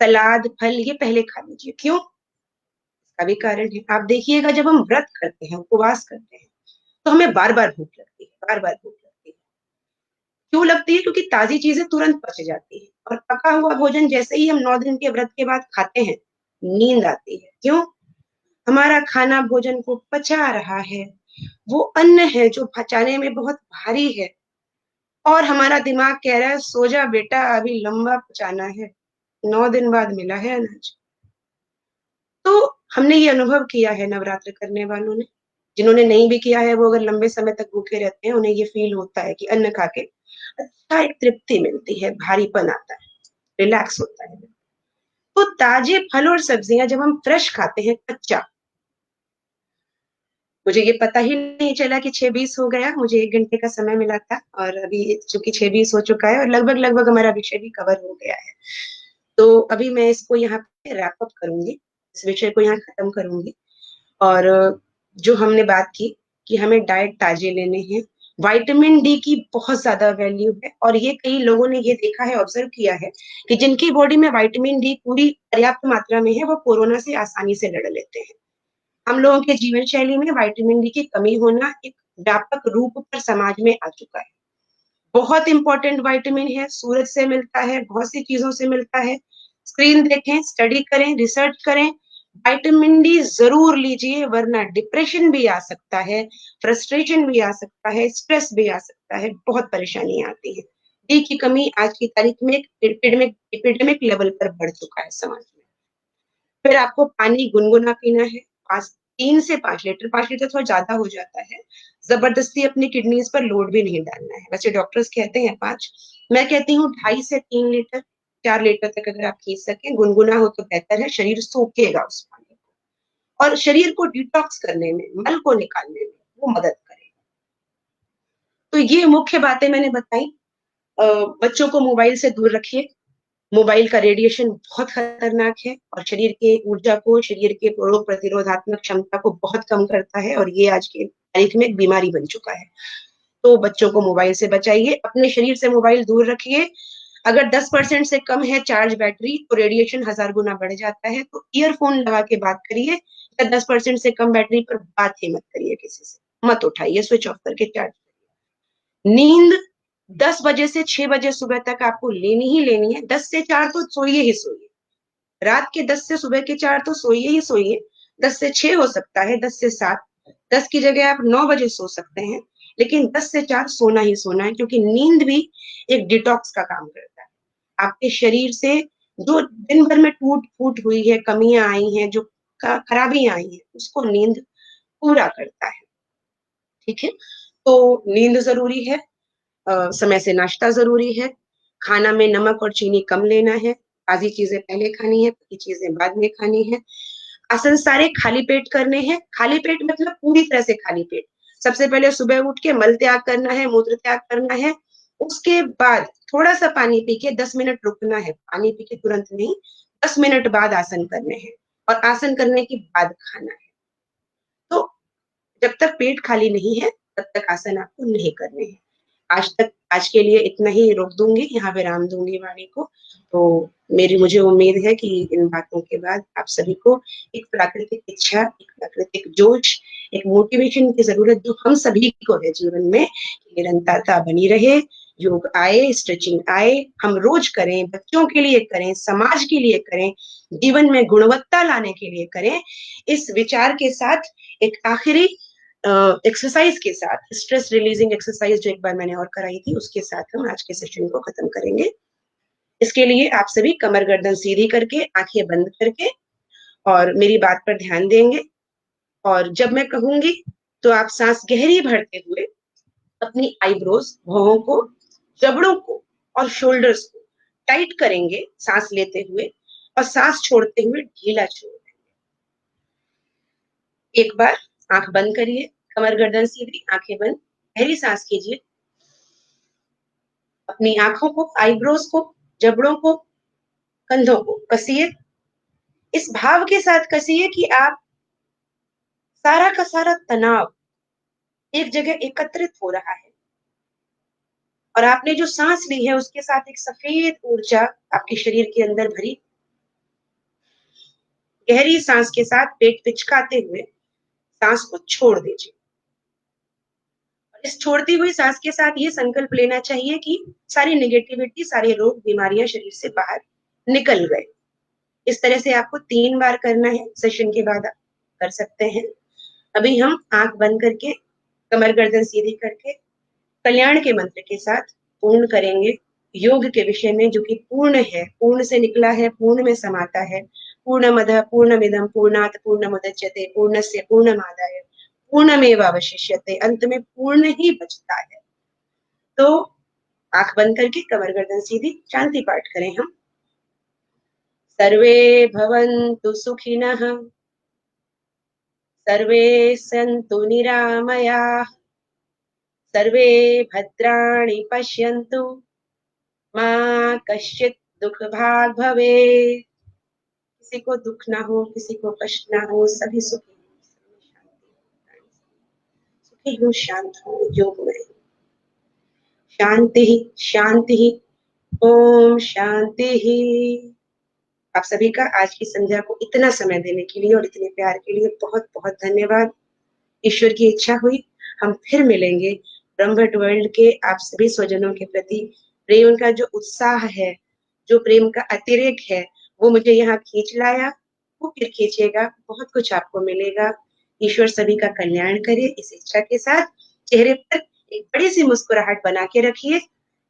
सलाद, फल ये पहले खा लीजिए। क्यों? इसका भी कारण है। आप देखिएगा, जब हम व्रत करते हैं, उपवास करते हैं, तो हमें बार बार भूख लगती है, बार बार भूख लगती है। क्यों लगती है? क्योंकि ताजी चीजें तुरंत पच जाती है, और पका हुआ भोजन जैसे ही हम 9 दिन के व्रत के बाद खाते हैं, नींद आती है। क्यों? हमारा खाना भोजन को पचा रहा है, वो अन्न है जो पचाने में बहुत भारी है, और हमारा दिमाग कह रहा है सो जा बेटा, अभी लंबा पचाना है, 9 दिन बाद मिला है अनाज। तो हमने ये अनुभव किया है नवरात्र करने वालों ने। जिन्होंने नहीं भी किया है, वो अगर लंबे समय तक भूखे रहते हैं, उन्हें ये फील होता है कि अन्न खा के अच्छा एक तृप्ति मिलती है, भारीपन आता है, रिलैक्स होता है। तो ताजे फल और सब्जियां जब हम फ्रेश खाते हैं, कच्चा, मुझे ये पता ही नहीं चला कि 6:20 हो गया, मुझे 1 घंटे का समय मिला था, और अभी चूंकि 6:20 हो चुका है और लगभग लगभग हमारा विषय भी कवर हो गया है। तो अभी मैं इसको यहाँ पे रैप अप करूंगी, इस विषय को यहाँ खत्म करूंगी। और जो हमने बात की कि हमें डाइट ताजे लेने हैं, विटामिन डी की बहुत ज्यादा वैल्यू है, और ये कई लोगों ने ये देखा है, ऑब्जर्व किया है कि जिनकी बॉडी में विटामिन डी पूरी पर्याप्त मात्रा में है, वो कोरोना से आसानी से लड़ लेते हैं। हम लोगों के जीवन शैली में विटामिन डी की कमी होना एक व्यापक रूप पर समाज में आ चुका है। बहुत इंपॉर्टेंट विटामिन है, सूरज से मिलता है, बहुत सी चीजों से मिलता है। स्क्रीन देखें, स्टडी करें, रिसर्च करें, विटामिन डी जरूर लीजिए, वरना डिप्रेशन भी आ सकता है, फ्रस्ट्रेशन भी आ सकता है, स्ट्रेस भी आ सकता है, बहुत परेशानी आती है। डी की कमी आज की तारीख में एक एपिडेमिक लेवल पर बढ़ चुका है समाज में। फिर आपको पानी गुनगुना पीना है, 3 से 5 लीटर, 5 लीटर थोड़ा ज्यादा हो जाता है। जबरदस्ती अपनी किडनीज पर लोड भी नहीं डालना है। वैसे डॉक्टर्स कहते हैं 5, मैं कहती हूँ 2.5 से 3 लीटर, 4 लीटर तक अगर आप खींच सकें, गुनगुना हो तो बेहतर है, शरीर सोखेगा उस पानी को, और शरीर को डिटॉक्स करने में, मल को निकालने में वो मदद करेगा। तो ये मुख्य बातें मैंने बताई। बच्चों को मोबाइल से दूर रखिए, मोबाइल का रेडिएशन बहुत खतरनाक है और शरीर के ऊर्जा को, शरीर के रोग प्रतिरोधात्मक क्षमता को बहुत कम करता है और ये आज की तारीख में एक बीमारी बन चुका है। तो बच्चों को मोबाइल से बचाइए, अपने शरीर से मोबाइल दूर रखिए। अगर 10% से कम है चार्ज बैटरी तो रेडिएशन 1000 गुना बढ़ जाता है, तो ईयरफोन लगा के बात करिए या 10% से कम बैटरी पर बात ही मत करिए किसी से, मत उठाइए, स्विच ऑफ करके चार्ज। नींद 10 बजे से 6 बजे सुबह तक आपको लेनी ही लेनी है। 10 से 4 तो सोइए ही सोइए, रात के 10 से सुबह के 4 तो सोइए ही सोइए। 10 से 6 हो सकता है, 10 से 7, 10 की जगह आप 9 बजे सो सकते हैं, लेकिन 10 से 4 सोना ही सोना है, क्योंकि नींद भी एक डिटॉक्स का काम करता है। आपके शरीर से जो दिन भर में टूट फूट हुई है, कमियां आई हैं, जो खराबियां आई हैं, उसको नींद पूरा करता है। ठीक है, तो नींद जरूरी है। समय से नाश्ता जरूरी है। खाना में नमक और चीनी कम लेना है। ताजी चीजें पहले खानी है, पकी चीजें बाद में खानी है। आसन सारे खाली पेट करने हैं। खाली पेट मतलब पूरी तरह से खाली पेट। सबसे पहले सुबह उठ के मल त्याग करना है, मूत्र त्याग करना है। उसके बाद थोड़ा सा पानी पी के 10 मिनट रुकना है। पानी पी के तुरंत नहीं, 10 मिनट बाद आसन करने हैं और आसन करने के बाद खाना है। तो जब तक पेट खाली नहीं है तब तक आसन आपको नहीं करने हैं। आज के लिए इतना ही रोक दूंगी, यहाँ विराम दूंगी वाणी को। तो मुझे उम्मीद है कि इन बातों के बाद आप सभी को एक प्राकृतिक इच्छा, एक प्राकृतिक जोश, एक मोटिवेशन की जरूरत जो हम सभी को है जीवन में, निरंतरता बनी रहे। योग आए, स्ट्रेचिंग आए, हम रोज करें, बच्चों के लिए करें, समाज के लिए करें, जीवन में गुणवत्ता लाने के लिए करें। इस विचार के साथ एक आखिरी एक्सरसाइज के साथ, स्ट्रेस रिलीजिंग एक्सरसाइज जो एक बार मैंने और कराई थी, उसके साथ हम आज के सेशन को खत्म करेंगे। इसके लिए आप सभी कमर गर्दन सीधी करके, आंखें बंद करके और मेरी बात पर ध्यान देंगे। और जब मैं कहूंगी तो आप सांस गहरी भरते हुए अपनी आईब्रोज, भौहों को, जबड़ों को और शोल्डर्स को टाइट करेंगे सांस लेते हुए, और सांस छोड़ते हुए ढीला छोड़ देंगे। एक बार आंख बंद करिए, कमर गर्दन सीधी, आंखें बंद, गहरी सांस कीजिए। अपनी आंखों को, आईब्रोज को, जबड़ों को, कंधों को कसिए। इस भाव के साथ कसिए कि आप सारा का सारा तनाव एक जगह एकत्रित हो रहा है और आपने जो सांस ली है उसके साथ एक सफेद ऊर्जा आपके शरीर के अंदर भरी। गहरी सांस के साथ पेट पिचकाते हुए सांस को छोड़ दीजिए। इस छोड़ती हुई सांस के साथ ये संकल्प लेना चाहिए कि सारी नेगेटिविटी, सारे रोग, बीमारियां शरीर से बाहर निकल गए। इस तरह से आपको 3 बार करना है। सेशन के बाद आप कर सकते हैं। अभी हम आंख बंद करके, कमर गर्दन सीधी करके, कल्याण के मंत्र के साथ पूर्ण करेंगे योग के विषय में, जो कि पूर्ण है, पूर्ण से निकला है, पूर्ण में समाता है। पूर्णमदः पूर्णमिदं पूर्णात् पूर्णमुदच्यते पूर्णस्य पूर्णमादाय पूर्णमेवावशिष्यते। अंत में पूर्ण ही बचता है। तो आंख बंद करके कमर गर्दन सीधी, शांति पाठ करें हम। सर्वे भवन्तु सुखिनः, सर्वे सन्तु निरामयाः, सर्वे भद्राणि पश्यन्तु, मा कश्चित् दुःख भाग् भवेत्। किसी को दुख ना हो, किसी को कष्ट ना हो, सभी सुखी हो, सुखी हो, शांत हो, योग में शांति शांति। ओम शांति। आप सभी का आज की संध्या को इतना समय देने के लिए और इतने प्यार के लिए बहुत बहुत धन्यवाद। ईश्वर की इच्छा हुई हम फिर मिलेंगे। ब्रह्मभट्ट वर्ल्ड के आप सभी स्वजनों के प्रति प्रेम का जो उत्साह है, जो प्रेम का अतिरेक है, वो मुझे यहाँ खींच लाया, वो फिर खींचेगा। बहुत कुछ आपको मिलेगा। ईश्वर सभी का कल्याण करे। इस इच्छा के साथ चेहरे पर एक बड़ी सी मुस्कुराहट बना के रखिए।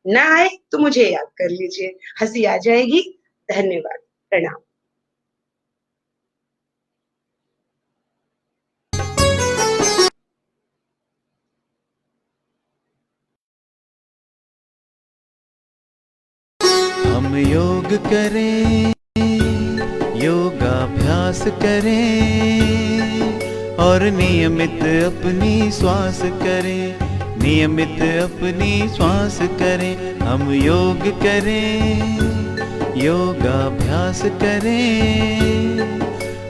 ना आए तो मुझे याद कर लीजिए, हंसी आ जाएगी। धन्यवाद, प्रणाम। हम योग करें, योगाभ्यास करें और नियमित अपनी श्वास करें, नियमित अपनी श्वास करें। हम योग करें, योगाभ्यास करें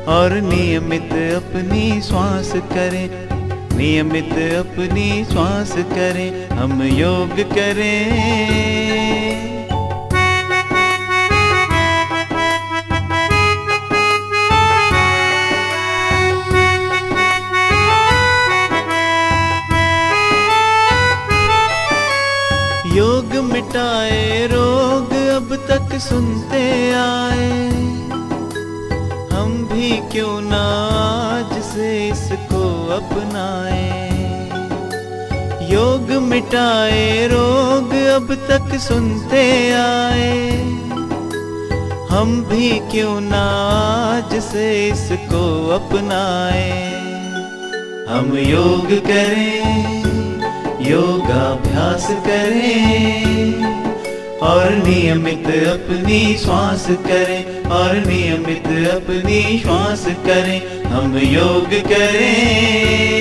और नियमित अपनी श्वास करें, नियमित अपनी श्वास करें, हम योग करें। योग मिटाए रोग अब तक सुनते आए, हम भी क्यों ना आज से इसको अपनाए। योग मिटाए रोग अब तक सुनते आए, हम भी क्यों ना आज से इसको अपनाए। हम योग करें, योगाभ्यास करें और नियमित अपनी श्वास करें, और नियमित अपनी श्वास करें, हम योग करें।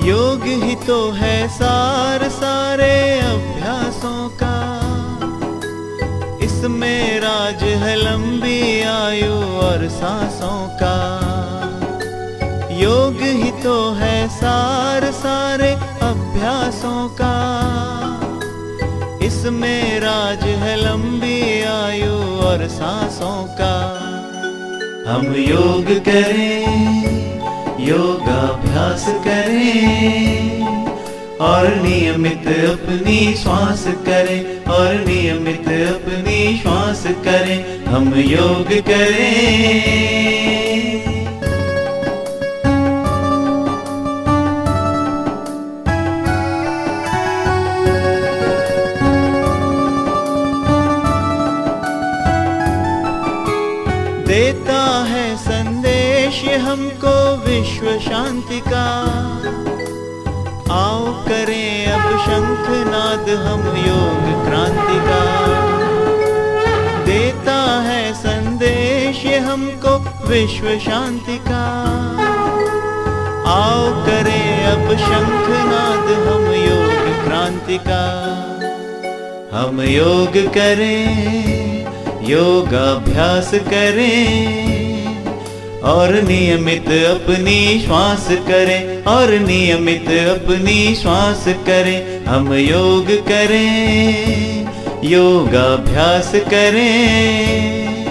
योग ही तो है सार सारे अभ्यासों का, इसमें राज है लंबी आयु और सांसों का। योग ही तो है सार सारे अभ्यासों का, इसमें राज है लंबी आयु और सांसों का। हम योग करें, योगाभ्यास करें और नियमित अपनी श्वास करें, और नियमित अपनी श्वास करें, हम योग करें। देता है संदेश हमको विश्व शांति का, आओ करें अब शंखनाद हम योग क्रांति का। देता है संदेश हमको विश्व शांति का, आओ करें अब शंखनाद हम योग क्रांति का। हम योग करें, योगाभ्यास करें और नियमित अपनी श्वास करें, और नियमित अपनी श्वास करें, हम योग करें, योगाभ्यास करें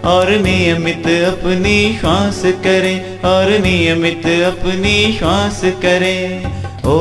और नियमित अपनी श्वास करें, और नियमित अपनी श्वास करें। ओ